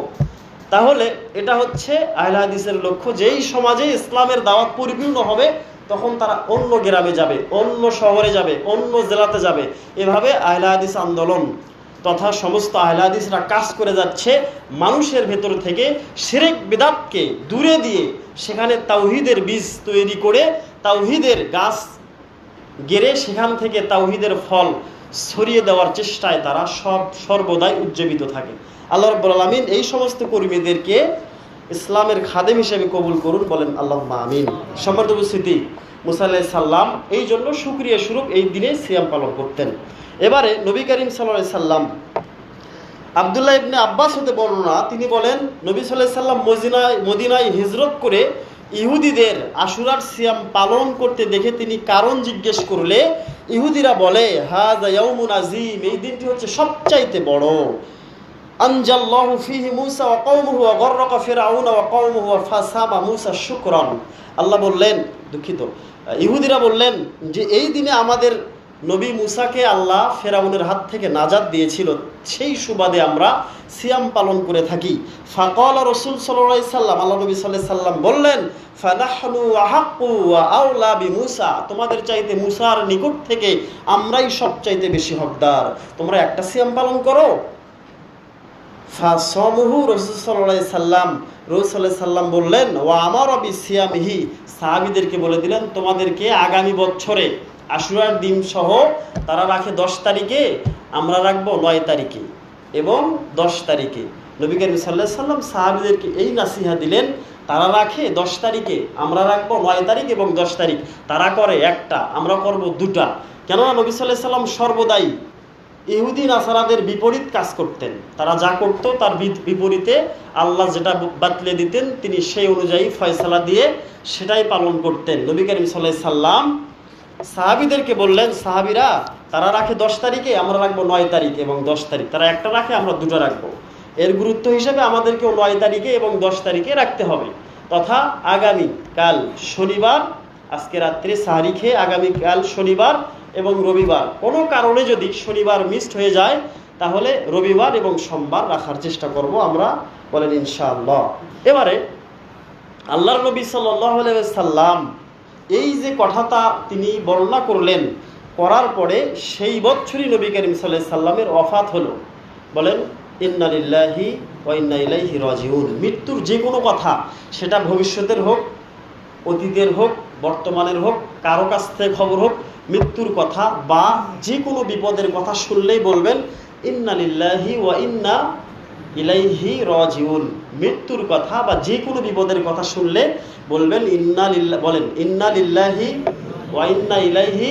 Speaker 1: তাহলে এটা হচ্ছে আহলে হাদিসের লক্ষ্য, যেই সমাজে ইসলামের দাওয়াত পরিপূর্ণ হবে তখন তারা অন্য গ্রামে যাবে, অন্য শহরে যাবে, অন্য জেলাতে যাবে। এভাবে আহলে হাদিস আন্দোলন তথা সমস্ত আহলে হাদিসরা কাজ করে যাচ্ছে মানুষের ভেতর থেকে শিরক বিদআতকে দূরে দিয়ে সেখানে তাওহীদের বীজ তৈরি করে, তাওহীদের গাছ গেড়ে সেখান থেকে তাওহীদের ফল ছড়িয়ে দেওয়ার চেষ্টায় তারা সর্বদাই উজ্জীবিত থাকে। আল্লাহ রাব্বুল আলামিন এই সমস্ত কর্মীদেরকে ইসলামের খাদেম হিসেবে কবুল করুন, বলেন আল্লাহুম্মা আমিন। সম্মানিত উপস্থিতি, মুসা আলাইহিস সালাম এই জন্য শুকরিয়া স্বরূপ এই দিনে সিয়াম পালন করতেন। এবারে নবী করিম সাল্লাল্লাহু আলাইহি সাল্লাম, আব্দুল্লাহ ইবনে আব্বাস হতে বর্ণনা, তিনি বলেন নবী সাল্লাল্লাহু আলাইহি সাল্লাম মদিনায় হিজরত করে ইহুদিদের আশুরার সিয়াম পালন করতে দেখে তিনি কারণ জিজ্ঞেস করলে ইহুদিরা বলে, হাযা ইয়াউমুন আযীম, এই দিনটি হচ্ছে সবচাইতে বড়। আনজাল্লাহু ফীহি মূসা ওয়া কওমুহু ওয়া গররাকা ফিরআউন ওয়া কওমুহু ওয়া ফাসামা মূসা শুকরান। আল্লাহ বললেন, ইহুদিরা বললেন যে এই দিনে আমাদের নবী মুসাকে আল্লাহ ফেরাউনের হাত থেকে নাজাত দিয়েছিল, সেই সুবাদে আমরা সিয়াম পালন করে থাকি। ফাকাল রাসূল সাল্লাল্লাহু আলাইহি সাল্লাম, আল্লাহ নবী সাল্লাল্লাহু আলাইহি সাল্লাম বললেন, ফানাহনু আহাক্কু ওয়া আওলা বিমূসা, তোমাদের চাইতে মুসার নিকট থেকে আমরাই সবচাইতে বেশি হকদার, তোমরা একটা সিয়াম পালন করো। ফাসামুহু রাসূল সাল্লাল্লাহু আলাইহি সাল্লাম, রাসূল সাল্লাল্লাহু আলাইহি সাল্লাম বললেন, ওয়া আমারা বিসিয়ামিহি, সাহাবীদেরকে বলে দিলেন তোমাদেরকে আগামী বছরে আশুরার দিন সহ তারা রাখে 10 তারিখে, আমরা রাখবো 9 তারিখে এবং 10 তারিখে। নবী করিম সাল্লাল্লাহু আলাইহি সাল্লাম সাহাবীদেরকে এই নাসিহা দিলেন, তারা রাখে 10 তারিখে, আমরা রাখবো 9 তারিখ এবং 10 তারিখ। তারা করে একটা, আমরা করব দুটা। কেননা নবী সাল্লাল্লাহু আলাইহি সাল্লাম সর্বদাই ইহুদি নাসারাদের বিপরীত কাজ করতেন। তারা যা করত তার বিপরীতে আল্লাহ যেটা বাতলে দিতেন তিনি সেই অনুযায়ী ফয়সালা দিয়ে সেটাই পালন করতেন। নবী করিম সাল্লাল্লাহু আলাইহি সাল্লাম সাহাবীদেরকে বললেন, সাহাবীরা তারা রাখে 10 তারিখে, আমরা রাখবো 9 তারিখ এবং 10 তারিখ। তারা একটা রাখে, আমরা দুটো রাখবো। এর গুরুত্ব হিসেবে আমাদেরকেও 9 তারিখে এবং 10 তারিখে রাখতে হবে। তথা আগামী কাল শনিবার, আজকে রাত্রে সাহারি খেয়ে আগামীকাল শনিবার এবং রবিবার, কোনো কারণে যদি শনিবার মিসড হয়ে যায় তাহলে রবিবার এবং সোমবার রাখার চেষ্টা করব আমরা, বলেন ইনশাআল্লাহ। এবারে আল্লাহর নবী সাল্লাল্লাহু আলাইহি সাল্লাম এই যে কথাটা তিনি বর্ণনা করলেন, করার পরে সেই বছরই নবী করিম সাল্লাল্লাহু আলাইহি সাল্লামের ওয়াফাত হলো। বলেন ইন্না লিল্লাহি ওয়া ইন্না ইলাইহি রাজিউন। মৃত্যুর যে কোনো কথা, সেটা ভবিষ্যতের হোক, অতীতের হোক, বর্তমানের হোক, কারো কাছ থেকে খবর হোক, মৃত্যুর কথা বা যে কোনো বিপদের কথা শুনলেই বলবেন ইন্না লিল্লাহি ওয়া ইন্না ইলাইহি রাজিউন। মৃত্যুর কথা বা যে কোনো বিপদের কথা শুনলে বলবেন ইন্না লিল্লাহি ওয়া ইন্না ইলাইহি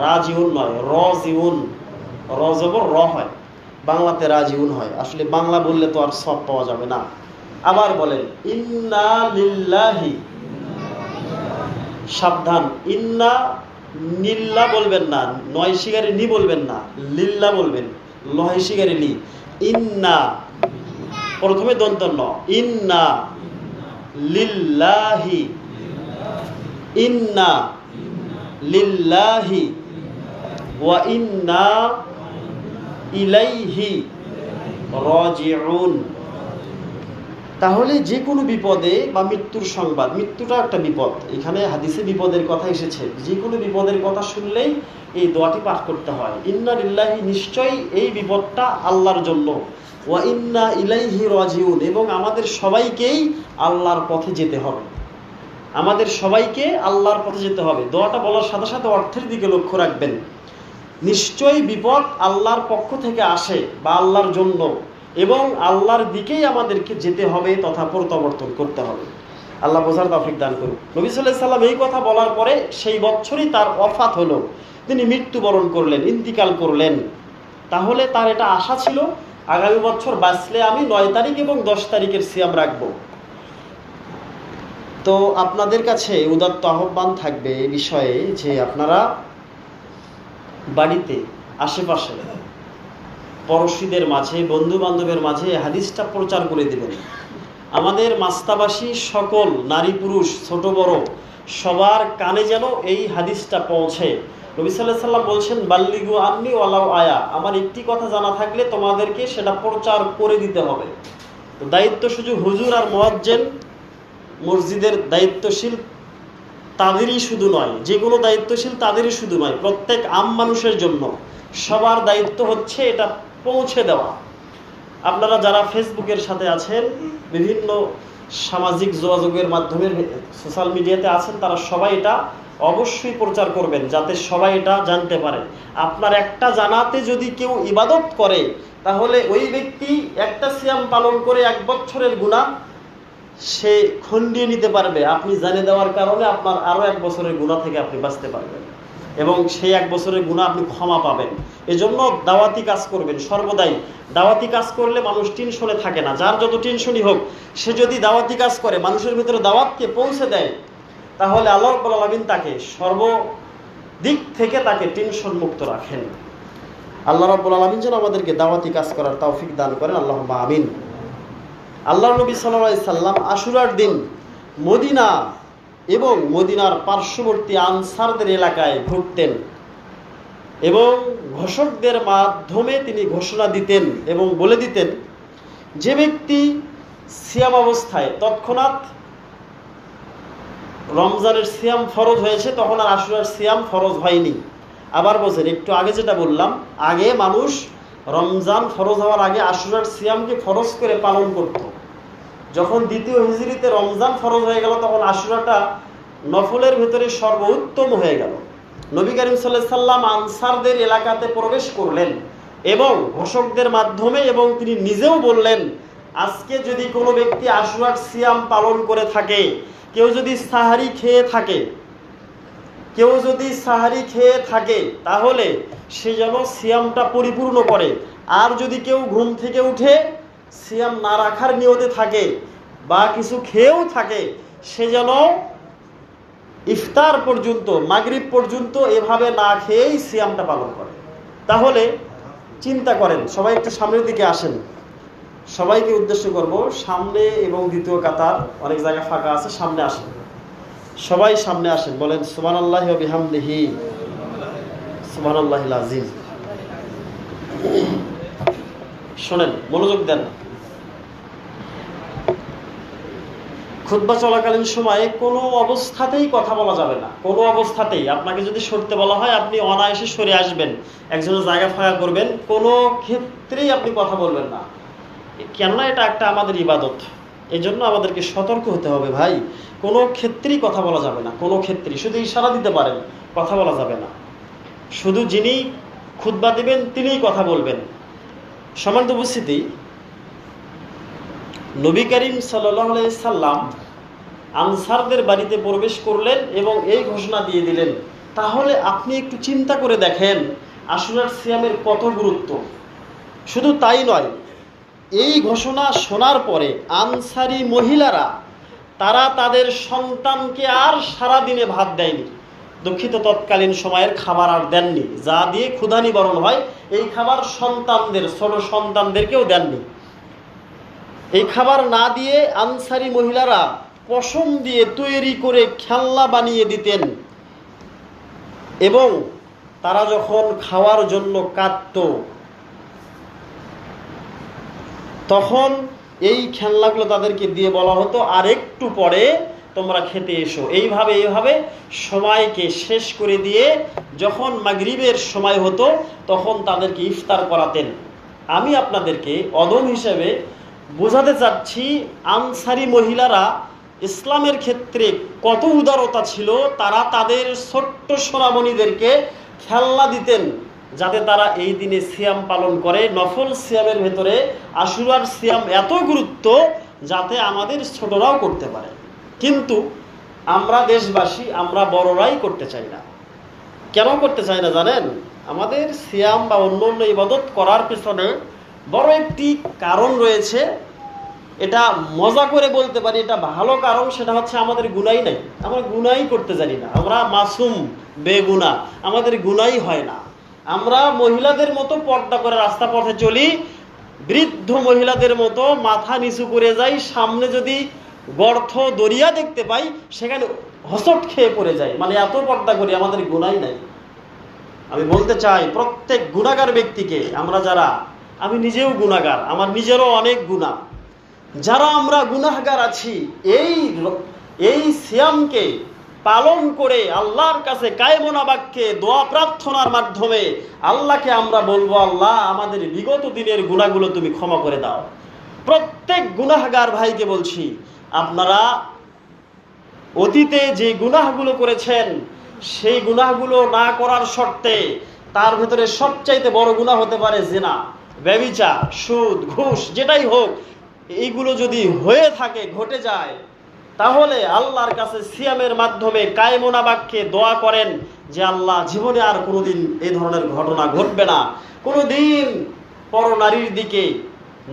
Speaker 1: রাজিউন, নয় রাজিউন, র জবর র হয়, বাংলাতে রাজিউন হয়। আসলে বাংলা বললে তো আর সব পাওয়া যাবে না। আবার বলেন ইন্না লিল্লাহি, সাবধান, ইন্না নিল্লা বলবেন না, 9 শিগারে নি বলবেন না, লিল্লা বলবেন, 9 শিগারে লি। ইন্না প্রথমে দন্ত ন, ইন্না লিল্লাহি ইন্না লিল্লাহি ওয়া ইন্না ইলাইহি রাজিউন। তাহলে যে কোনো বিপদে বা মৃত্যুর সংবাদ, মৃত্যুটা একটা বিপদ, এখানে হাদিসে বিপদের কথা এসেছে, যে কোনো বিপদের কথা শুনলেই এই দোয়াটি পাঠ করতে হয়। ইন্না লিল্লাহি, নিশ্চয়ই এই বিপদটা আল্লাহর জন্য, ওয়া ইন্না ইলাইহি রাজিউন, এবং আমাদের সবাইকেই আল্লাহর পথে যেতে হবে, আমাদের সবাইকে আল্লাহর পথে যেতে হবে। দোয়াটা বলার সাথে সাথে অর্থের দিকে লক্ষ্য রাখবেন। নিশ্চয়ই বিপদ আল্লাহর পক্ষ থেকে আসে বা আল্লাহর জন্য, এবং আল্লাহর দিকেই আমাদেরকে যেতে হবে তথা প্রত্যাবর্তন করতে হবে। আল্লাহ বোঝার তৌফিক দান করুন। নবী সাল্লাল্লাহু আলাইহি সাল্লাম এই কথা বলার পরে সেই বছরই তার ওয়াফাত হলো, তিনি মৃত্যুবরণ করলেন, ইন্তিকাল করলেন। তাহলে তার এটা আশা ছিল, আগামী বছর বাঁচলে আমি 9 তারিখ এবং 10 তারিখের সিয়াম রাখব। তো আপনাদের কাছে উদাত্ত আহ্বান থাকবে এই বিষয়ে যে আপনারা বাড়িতে, আশেপাশে, পড়শিদের মাঝে, বন্ধু বান্ধবের মাঝে হাদিসটা প্রচার করে দিবেন। আমাদের মাস্তাবাসী সকল নারী পুরুষ ছোট বড় সবার কানে যেন এই হাদিসটা পৌঁছে। নবী সাল্লাল্লাহু আলাইহি সাল্লাম বলছেন, বাল্লিগু আন্নি ওয়ালাউ আয়া, আমার একটি কথা জানা থাকলে তোমাদেরকে সেটা প্রচার করে দিতে হবে। তো দায়িত্ব শুধু হুজুর আর মুয়াজ্জিন, মসজিদের দায়িত্বশীল তাদেরই শুধু নয়, যে কোনো দায়িত্বশীল তাদেরই শুধু নয়, প্রত্যেক আম মানুষের জন্য সবার দায়িত্ব হচ্ছে এটা পৌঁছে দেওয়া। আপনারা যারা ফেসবুকের সাথে আছেন, বিভিন্ন সামাজিক যোগাযোগের মাধ্যমে সোশ্যাল মিডিয়াতে আছেন, তারা সবাই এটা অবশ্যই প্রচার করবেন যাতে সবাই এটা জানতে পারে। আপনার একটা জানাতে যদি কেউ ইবাদত করে, তাহলে ওই ব্যক্তি একটা সিয়াম পালন করে 1 বছরের গুনাহ সে খণ্ডিয়ে নিতে পারবে। আপনি জানিয়ে দেওয়ার কারণে আপনার আরো 1 বছরের গুনাহ থেকে আপনি বাঁচতে পারবেন, এবং সেই 1 বছরের গুনাহ আপনি ক্ষমা পাবেন। এজন্য দাওয়াতি কাজ করবেন সর্বদাই। দাওয়াতি কাজ করলে মানুষ টেনশনে থাকে না। যার যত টেনশনই হোক, সে যদি দাওয়াতি কাজ করে, মানুষের ভিতরে দাওয়াতকে পৌঁছে দেয়, তাহলে আল্লাহ রাব্বুল আলামিন তাকে সর্বদিক থেকে তাকে টেনশন মুক্ত রাখেন। আল্লাহ রাব্বুল আলামিন যেন আমাদেরকে দাওয়াতি কাজ করার তৌফিক দান করেন, আল্লাহুম্মা আমিন। আল্লাহর নবী সাল্লাল্লাহু আলাইহি সাল্লাম আশুরার দিন মদিনা এবং মদিনার পার্শ্ববর্তী আনসারদের এলাকায় ঘুরতেন এবং ঘোষকদের মাধ্যমে তিনি ঘোষণা দিতেন এবং বলে দিতেন, যে ব্যক্তি সিয়াম অবস্থায় তৎক্ষণাৎ রমজানের সিয়াম ফরজ হয়েছে, তখন আর আশুরার সিয়াম ফরজ হয়নি। আবার বলছেন, একটু আগে যেটা বললাম, আগে মানুষ রমজান ফরজ হওয়ার আগে আশুরার সিয়ামকে ফরজ করে পালন করত। যখন 2য় হিজরিতে রমজান ফরজ হয়ে গেল, তখন আশুরাটা নফলের ভেতরে সর্বোত্তম হয়ে গেল। নবী করিম সাল্লাল্লাহু আলাইহি সাল্লাম আনসারদের এলাকাতে প্রবেশ করলেন এবং ঘোষকদের মাধ্যমে, এবং তিনি নিজেও বললেন, আজকে যদি কোনো ব্যক্তি আশুরার সিয়াম পালন করে থাকে, কেউ যদি সাহারি খেয়ে থাকে, তাহলে সে যেন সিয়ামটা পরিপূর্ণ করে। আর যদি কেউ ঘুম থেকে উঠে সিয়াম না রাখার নিয়তে থাকে বা কিছু খেয়েও থাকে, সে যেন ইফতার পর্যন্ত, মাগরিব পর্যন্ত এভাবে না খেয়েই সিয়ামটা পালন করে। তাহলে চিন্তা করেন, সবাই একটু সামনের দিকে আসেন, সবাইকে উদ্দেশ্য করব, সামনে এবং 2য় কাতার অনেক জায়গা ফাঁকা আছে, সামনে আসেন, সবাই সামনে আসেন, বলেন সুবহানাল্লাহি ওয়া বিহামদিহি সুবহানাল্লাহিল আযীম। শোনেন, মনোযোগ দেন। খুতবা চলাকালীন সময়ে কোনো অবস্থাতেই কথা বলা যাবে না, কোনো অবস্থাতেই। আপনাকে যদি সরতে বলা হয়, আপনি অনায়াসে সরে আসবেন, একজনের জায়গা ফাঁকা করবেন, কোনো ক্ষেত্রেই আপনি কথা বলবেন না। কেননা এটা একটা আমাদের ইবাদত, এই জন্য আমাদেরকে সতর্ক হতে হবে ভাই। কোনো ক্ষেত্রেই কথা বলা যাবে না, কোনো ক্ষেত্রেই। শুধু ইশারা দিতে পারেন, কথা বলা যাবে না। শুধু যিনি খুতবা দিবেন তিনিই কথা বলবেন। সম্মানিত উপস্থিতি, নবী করিম সাল্লাল্লাহু আলাইহি সাল্লাম আনসারদের বাড়িতে প্রবেশ করলেন এবং এই ঘোষণা দিয়ে দিলেন। তাহলে আপনি একটু চিন্তা করে দেখেন আশুরার সিয়ামের কত গুরুত্ব। শুধু তাই নয়, এই ঘোষণা শোনার পরে আনসারী মহিলারা তারা তাদের সন্তানকে আর সারাদিনে ভাত দেয়নি। দুঃখিত, তৎকালীন সময়ের খাবার আর দেননি। যা দিয়ে ক্ষুধা নিবারণ হয়, এই খাবার সন্তানদের, ছোট সন্তানদেরকেও দেননি। এই খাবার না দিয়ে আনসারী মহিলারা পশম দিয়ে তৈরি করে খেলনা বানিয়ে দিতেন এবং তারা যখন খাওয়ার জন্য কাঁদত তখন এই খেলনাগুলো তাদেরকে দিয়ে বলা হতো আর একটু পরে তোমরা খেতে এসো। এইভাবে সময়কে শেষ করে দিয়ে যখন মাগরিবের সময় হতো তখন তাদেরকে ইফতার করাতেন। আমি আপনাদেরকে অদম হিসেবে বোঝাতে চাচ্ছি আনসারি মহিলারা ইসলামের ক্ষেত্রে কত উদারতা ছিল। তারা তাদের ছোট্ট সোনামণিদেরকে খেলনা দিতেন যাতে তারা এই দিনে সিয়াম পালন করে। নফল সিয়ামের ভেতরে আশুরার সিয়াম এত গুরুত্ব যাতে আমাদের ছোটরাও করতে পারে, কিন্তু আমরা দেশবাসী, আমরা বড়রাই করতে চাই না। কেন করতে চাই না জানেন? আমাদের সিয়াম বা অন্য অন্য ইবাদত করার পেছনে বড় একটি কারণ রয়েছে। এটা মজা করে বলতে পারি, এটা ভালো কারণ। সেটা হচ্ছে আমাদের গুনাই নাই, আমরা গুনাই করতে জানি না। আমরা মাসুম, বেগুনা, আমাদের গুনাই হয় না। আমরা মহিলাদের মতো পর্দা করে রাস্তা পথে চলি, বৃদ্ধ মহিলাদের মতো মাথা নিচু করে যাই। সামনে যদি গর্ত দরিয়া দেখতে পাই সেখানে হসট খেয়ে পড়ে যায়, মানে এত পর্দা করি, আমাদের গুনাই নাই। আমি বলতে চাই প্রত্যেক গুনাহগার ব্যক্তিকে, আমরা যারা, আমি নিজেও গুনাহগার, আমার নিজেরও অনেক গুনাহ, যারা আমরা গুনাহগার আছি, এই সিয়ামকে পালন করে আল্লাহর কাছে কায়মনা বাক্যে দোয়া প্রার্থনার মাধ্যমে আল্লাহকে আমরা বলবো, আল্লাহ আমাদের বিগত দিনের গুনাহগুলো তুমি ক্ষমা করে দাও। প্রত্যেক গুনাহগার ভাইকে বলছি, আপনারা অতীতে যে গুনাহগুলো করেছেন সেই গুনাহগুলো না করার শর্তে, তার ভেতরে সবচাইতে বড় গুনাহ হতে পারে জিনা, ব্যভিচার, সুদ, ঘুষ, যেটাই হোক, এইগুলো যদি হয়ে থাকে, ঘটে যায়, তাহলে আল্লাহর কাছে সিয়ামের মাধ্যমে কায়মনা বাক্যে দোয়া করেন যে আল্লাহ জীবনে আর কোনোদিন এই ধরনের ঘটনা ঘটবে না। কোনোদিন পর নারীর দিকে,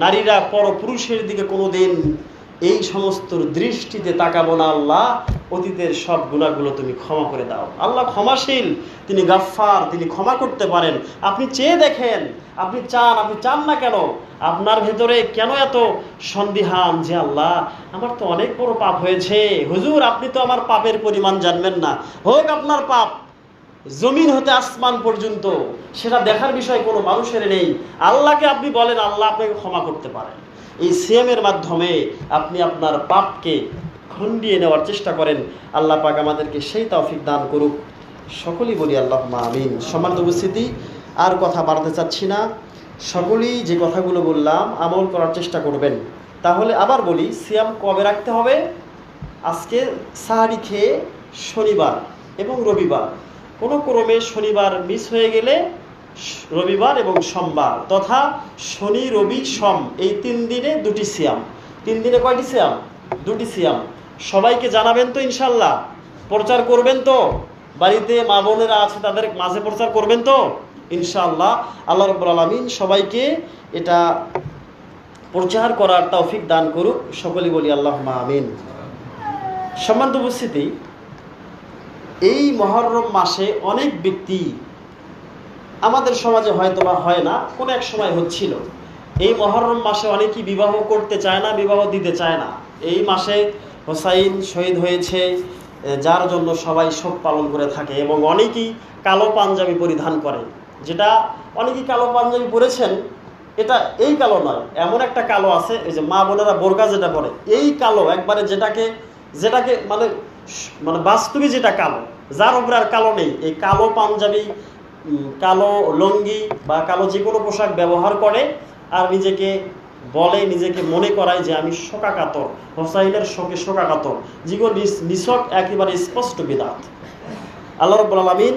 Speaker 1: নারীরা পর পুরুষের দিকে কোনোদিন এই সমস্ত দৃষ্টিতে তাকাবো না। আল্লাহ অতীতের সব গুনাহগুলো তুমি ক্ষমা করে দাও। আল্লাহ ক্ষমাশীল, তিনি গাফফার, তিনি ক্ষমা করতে পারেন। আপনি চেয়ে দেখেন, আপনি চান না কেন? আপনার ভেতরে কেন এত সন্দিহান যে আল্লাহ আমার তো অনেক বড় পাপ হয়েছে, হুজুর আপনি তো আমার পাপের পরিমাণ জানবেন না। হোক আপনার পাপ জমিন হতে আসমান পর্যন্ত, সেটা দেখার বিষয় কোনো মানুষের নেই। আল্লাহকে আপনি বলেন, আল্লাহ আপনাকে ক্ষমা করতে পারেন। এই সিয়ামের মাধ্যমে আপনি আপনার পাপকে খণ্ডিয়ে নেওয়ার চেষ্টা করেন। আল্লাহ পাক আমাদেরকে সেই তৌফিক দান করুক। সকলেই বলি আল্লাহুম্মা আমিন। সম্মানিত উপস্থিতি, আর কথা বাড়াতে চাচ্ছি না। সকলেই যে কথাগুলো বললাম আমল করার চেষ্টা করবেন। তাহলে আবার বলি, সিয়াম কবে রাখতে হবে? আজকে সাহারি খেয়ে শনিবার এবং রবিবার, কোনো ক্রমে শনিবার মিস হয়ে গেলে রবিবার এবং সোমবার, তথা শনি, রবি, সোম, এই 3 দিনে 2টি সিয়াম। 3 দিনে কয়টি সিয়াম? 2টি সিয়াম। সবাইকে জানাবেন তো ইনশাল্লাহ? প্রচার করবেন তো? বাড়িতে মা বোনেরা আছে তাদের মাঝে প্রচার করবেন তো ইনশাআল্লাহ? আল্লাহ রাব্বুল আলামিন সবাইকে এটা প্রচার করার তৌফিক দান করুক। সকলেই বলি আল্লাহুম্মা আমিন। সম্মানিত উপস্থিতি, এই মুহররম মাসে অনেক ব্যক্তি, আমাদের সমাজে হয়তো বা হয় না, কোনো এক সময় হচ্ছিল, এই মুহররম মাসে অনেকেই বিবাহ করতে চায় না, বিবাহ দিতে চায় না। এই মাসে হোসাইন শহীদ হয়েছে, যার জন্য সবাই শোক পালন করে থাকে, এবং অনেকেই কালো পাঞ্জাবি পরিধান করে। যেটা অনেকেই কালো পাঞ্জাবি পরেছেন, এটা এই কালো নয়, এমন একটা কালো আছে, এই যে মা বোনেরা বোরকা যেটা পরে, এই কালো একবারে, যেটাকে মানে বাস্তবে যেটা কালো, যার উপরে আর কালো নেই। এই কালো পাঞ্জাবি, কালো লুঙ্গি বা কালো যে কোনো পোশাক ব্যবহার করে আর নিজেকে মনে করায় যে আমি শোকাকাতর, হোসাইনের শোকে শোকাকাতর। যেগুলো নিছক একেবারে স্পষ্ট বিদআত। আল্লাহ রাব্বুল আলামিন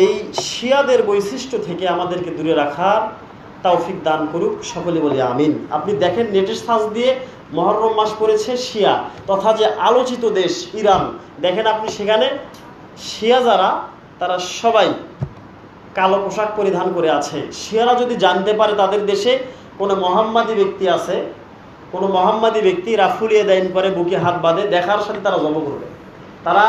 Speaker 1: এই শিয়াদের বৈশিষ্ট্য থেকে আমাদেরকে দূরে রাখার তৌফিক দান করুক। সকলে বলি আমিন। আপনি দেখেন, নেটের সার্চ দিয়ে মুহররম মাস পড়েছে শিয়া, তথা যে আলোচিত দেশ ইরান, দেখেন আপনি সেখানে শিয়া যারা, তারা সবাই কালো পোশাক পরিধান করে আছে। শিয়ারা যদি জানতে পারে তাদের দেশে কোনো মোহাম্মদী ব্যক্তি আছে, কোনো মোহাম্মদী ব্যক্তি রাফুলিয়ে দাইন করে, বুকে হাত বাঁধে, দেখার সাথে তারা জব করবে। তারা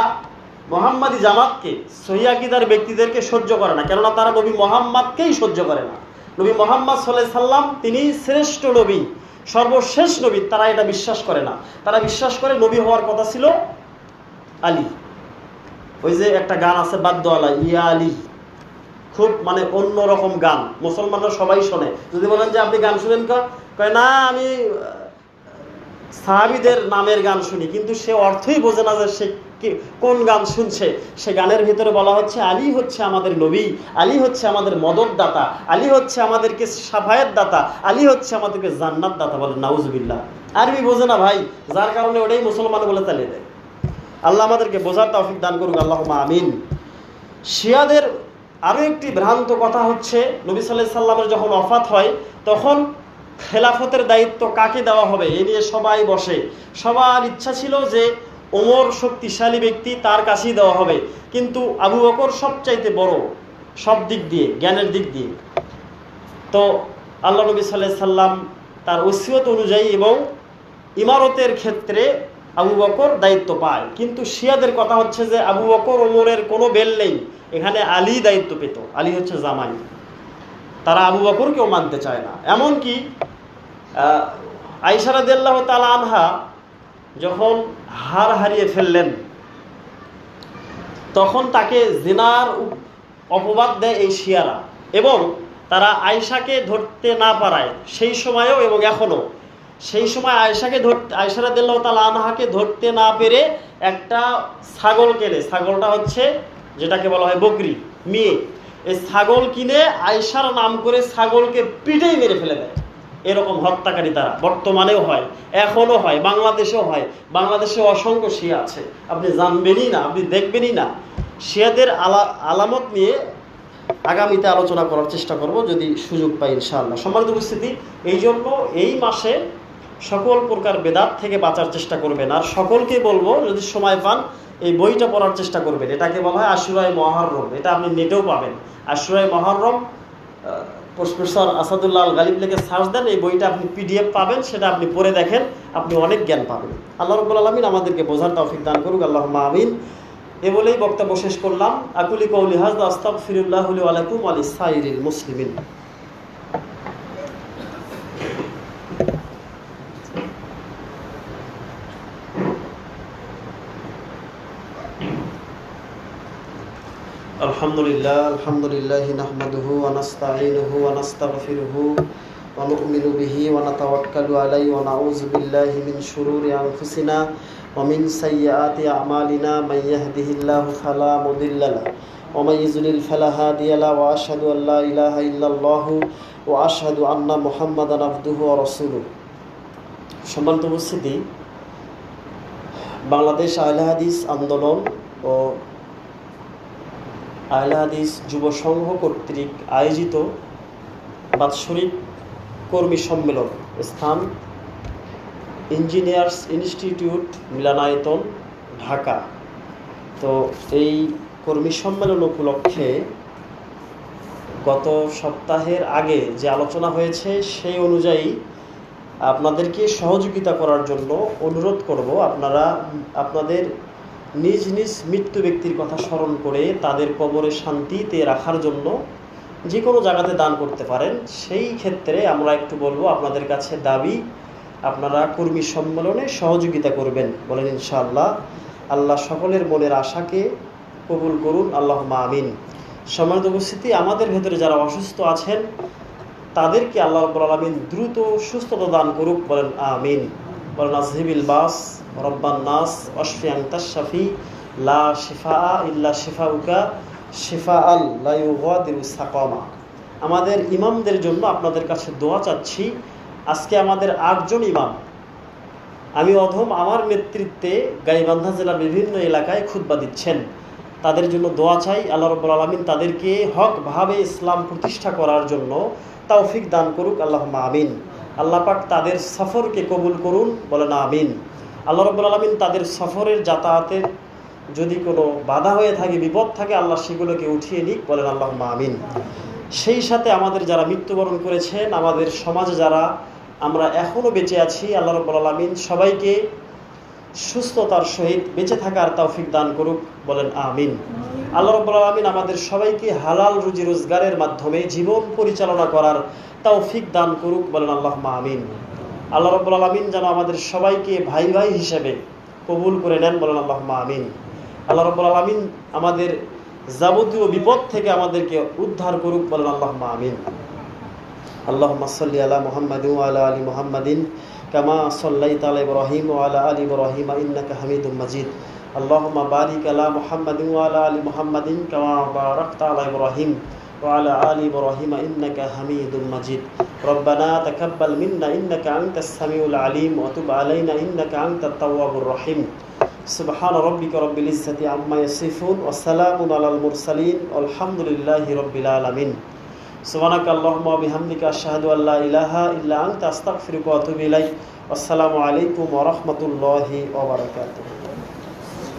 Speaker 1: মোহাম্মদী জামাতকে, সহিহ আকীদার ব্যক্তিদেরকে সহ্য করে না, কেননা তারা নবী মোহাম্মদকেই সহ্য করে না। নবী মোহাম্মদ সাল্লাল্লাহু আলাইহি সাল্লাম তিনি শ্রেষ্ঠ নবী, সর্বশেষ নবী, তারা এটা বিশ্বাস করে না। তারা বিশ্বাস করে নবী হওয়ার কথা ছিল আলী। ওই যে একটা গান আছে বাদ্যওয়ালা, ইয়া আলী, খুব মানে অন্যরকম গান, মুসলমানরা সবাই শোনে। যদি বলেন যে আপনি গান শুনেন, কয় না আমি সাহাবীদের নামের গান শুনি, কিন্তু সে অর্থই বোঝে না যে সে কোন গান শুনছে। সে গানের ভিতরে বলা হচ্ছে আলী হচ্ছে আমাদের নবী, আলী হচ্ছে আমাদের মদত দাতা, আলী হচ্ছে আমাদেরকে শাফায়াত দাতা, আলী হচ্ছে আমাদেরকে জান্নাত দাতা। বলে নাউজুবিল্লাহ। আরবি বোঝে না ভাই, যার কারণে ওটাই মুসলমান বলে চালিয়ে দেয়। আল্লাহ আমাদেরকে বোঝার তৌফিক দান করুক, আল্লাহুম্মা আমিন। শিয়াদের আরও একটি ভ্রান্ত কথা হচ্ছে, নবী সাল্লাল্লাহু আলাইহি সাল্লামের যখন ওফাত হয় তখন খেলাফতের দায়িত্ব কাকে দেওয়া হবে এ নিয়ে সবাই বসে। সবার ইচ্ছা ছিল যে ওমর শক্তিশালী ব্যক্তি, তার কাছেই দেওয়া হবে, কিন্তু আবু বকর সবচাইতে বড় সব দিক দিয়ে, জ্ঞানের দিক দিয়ে। তো আল্লাহ নবী সাল্লাল্লাহু আলাইহি সাল্লাম তার ওসিয়ত অনুযায়ী এবং ইমারতের ক্ষেত্রে আবু বকর দায়িত্ব পায়। কিন্তু শিয়াদের কথা হচ্ছে যে আবু বকর ওমরের কোনো বেল নেই, এখানে আলী দায়িত্ব পেত, আলী হচ্ছে জামাই। তারা আবু বকরকেও মানতে চায় না। এমনকি আয়েশা রাদিয়াল্লাহু তাআলা আনহা যখন হার হারিয়ে ফেললেন, তখন তাকে জিনার অপবাদ দেয় এই শিয়ারা, এবং তারা আয়েশাকে ধরতে না পারায় সেই সময়েও এবং এখনও, সেই সময় আয়েশা রাদিয়াল্লাহু তাআলা আনহাকে ধরতে না পেরে একটা ছাগল কেনে। ছাগলটা হচ্ছে যেটাকে বলা হয় বকরি, মেয়ে। এই ছাগল কিনে আয়েশার নাম করে ছাগলকে পিটেই মেরে ফেলে দেয়। এরকম হত্যাকারী তারা বর্তমানেও হয়, এখনও হয়, বাংলাদেশেও হয়। বাংলাদেশে অসংখ্য শিয়া আছে, আপনি জানবেনই না, আপনি দেখবেনই না। শিয়াদের আলামত নিয়ে আগামীতে আলোচনা করার চেষ্টা করব যদি সুযোগ পাই ইনশাআল্লাহ। সম্মানিত উপস্থিতি, এই জন্য এই মাসে সকল প্রকার বেদাত থেকে বাঁচার চেষ্টা করবেন। আর সকলকে বলবো, যদি সময় পান এই বইটা পড়ার চেষ্টা করবেন। এটাকে বলা হয় আশুরায়ে মুহররম, এটা আপনি নেটেও পাবেন। আশুরায়ে মুহররম, প্রফেসর আসাদুল্লাহ আল গালিব লিখে সার্চ দেন, এই বইটা আপনি পিডিএফ পাবেন, সেটা আপনি পড়ে দেখেন, আপনি অনেক জ্ঞান পাবেন। আল্লাহ রাব্বুল আলামিন আমাদেরকে বোঝার তৌফিক দান করুক, আল্লাহুম্মা আমিন। এ বলেই বক্তব্য শেষ করলাম। আকুলি কওলি হাযা, আস্তাগফিরুল্লাহ লি ওয়া লাকুম ওয়া লিসাইরিল মুসলিমিন। আলহামদুলিল্লাহ আলহামদুলিল্লাহি নাহমাদুহু ওয়া নাস্তাঈনুহু ওয়া নাস্তাগফিরুহু ওয়া নু'মিনু বিহি ওয়া নাতাওয়াক্কালু আলাইহি ওয়া নাউযু বিল্লাহি মিন শুরুরি আনফুসিনা ওয়া মিন সাইয়্যাতি আ'মালিনা মান ইয়াহদিহিল্লাহু ফালা মুদিল্লা লাহু ওয়া মান ইযলিল ফালা হাদিয়া লাহু ওয়া আশহাদু আল লা ইলাহা ইল্লাল্লাহু ওয়া আশহাদু আন্না মুহাম্মাদান আবদুহু ওয়া রাসূলুহু। সম্মানিত উপস্থিতি, বাংলাদেশ আহলে হাদিস আন্দোলন ও আহলে হাদিস যুব সংঘ কর্তৃক আয়োজিত বাৎসরিক কর্মী সম্মেলন, স্থান ইঞ্জিনিয়ার্স ইনস্টিটিউট, মিলনায়তন, ঢাকা। তো এই কর্মী সম্মেলন উপলক্ষে গত সপ্তাহের আগে যে আলোচনা হয়েছে সেই অনুযায়ী আপনাদেরকে সহযোগিতা করার জন্য অনুরোধ করব। আপনারা আপনাদের নিজ নিজ মৃত্যু ব্যক্তির কথা স্মরণ করে তাদের কবরে শান্তিতে রাখার জন্য যে কোনো জায়গাতে দান করতে পারেন। সেই ক্ষেত্রে আমরা একটু বলবো, আপনাদের কাছে দাবি, আপনারা কর্মী সম্মেলনে সহযোগিতা করবেন, বলেন ইনশাআল্লাহ। আল্লাহ সকলের মনের আশাকে কবুল করুন, আল্লাহুম্মা আমিন। সম্মানিত উপস্থিতি, আমাদের ভেতরে যারা অসুস্থ আছেন তাদেরকে আল্লাহ রাব্বুল আলামিন দ্রুত সুস্থতা দান করুক, বলেন আমিন। বলেন আযহিবিল বাস রব্বান নাস ওয়াশফি আনতাশ শাফি লা শিফা ইল্লা শিফাউকা শিফাআল লা ইউগাদিরু সাকামা। আমাদের ইমামদের জন্য আপনাদের কাছে দোয়া চাচ্ছি। আজকে আমাদের 8 জন ইমাম, আমি অধম, আমার নেতৃত্বে গাইবান্ধা জেলার বিভিন্ন এলাকায় খুতবা দিচ্ছেন। তাদের জন্য দোয়া চাই, আল্লাহ রাব্বুল আলামিন তাদেরকে হকভাবে ইসলাম প্রতিষ্ঠা করার জন্য তৌফিক দান করুক, আল্লাহুম্মা আমিন। আল্লাহ পাক তাদের সফরকে কবুল করুন, বলেন আমিন। আল্লাহ রাব্বুল আলামিন তাদের সফরের যাতায়াতের যদি কোনো বাধা হয়ে থাকে, বিপদ থাকে, আল্লাহ সেগুলোকে উঠিয়ে নিক, বলেন আল্লাহুম্মা আমিন। সেই সাথে আমাদের যারা মৃত্যুবরণ করেছেন, আমাদের সমাজে যারা আমরা এখনও বেঁচে আছি, আল্লাহ রাব্বুল আলামিন সবাইকে সুস্থতার সহিত বেঁচে থাকার তৌফিক দান করুক, বলেন আমিন। আল্লাহ রাব্বুল আলামিন আমাদের সবাইকে হালাল রুজি রোজগারের মাধ্যমে জীবন পরিচালনা করার তৌফিক দান করুক, বলেন আল্লাহুম্মা আমিন। আল্লাহ রাব্বুল আলামিন যেন আমাদের সবাইকে ভাই ভাই হিসেবে কবুল করে নেন, বলেন আল্লাহুম্মা আমিন। আল্লাহ রাব্বুল আলামিন আমাদের যাবতীয় বিপদ থেকে আমাদেরকে উদ্ধার করুক, বলেন আল্লাহুম্মা আমিন। আল্লাহুম্মা সাল্লি আলা মুহাম্মাদিন ওয়া আলা আলি মুহাম্মাদিন কামা সাল্লাইতা আলা ইব্রাহিম ওয়া আলা আলি ইব্রাহিম ইন্নাকা হামিদুম মাজিদ। আল্লাহুম্মা বারিক আলা মুহাম্মাদিন ওয়া আলা আলি মুহাম্মাদিন কামা বারাকতা আলা ইব্রাহিম ওয়া আলা আলি ইব্রাহিম ইন্নাকা হামিদুম মাজিদ। রব্বানা তাকাব্বাল মিন্না ইন্নাকা আনতাস সামিউল আলিম ওয়া তুব আলাইনা ইন্নাকা আনতাত তাওয়াবুর রহিম। সুবহান রাব্বিকা রাব্বিল ইজ্জাতি আম্মা ইয়াসিফুন ওয়া সালামুন আলাল মুরসালিন আলহামদুলিল্লাহি রাব্বিল আলামিন। সুবহানাকা আল্লাহুম্মা ওয়া বিহামদিকা আশহাদু আল্লা ইলাহা ইল্লা আনতা আস্তাগফিরুকা ওয়া আতুবু ইলাইক। আসসালামু আলাইকুম ওয়া রাহমাতুল্লাহি ওয়া বারাকাতুহু।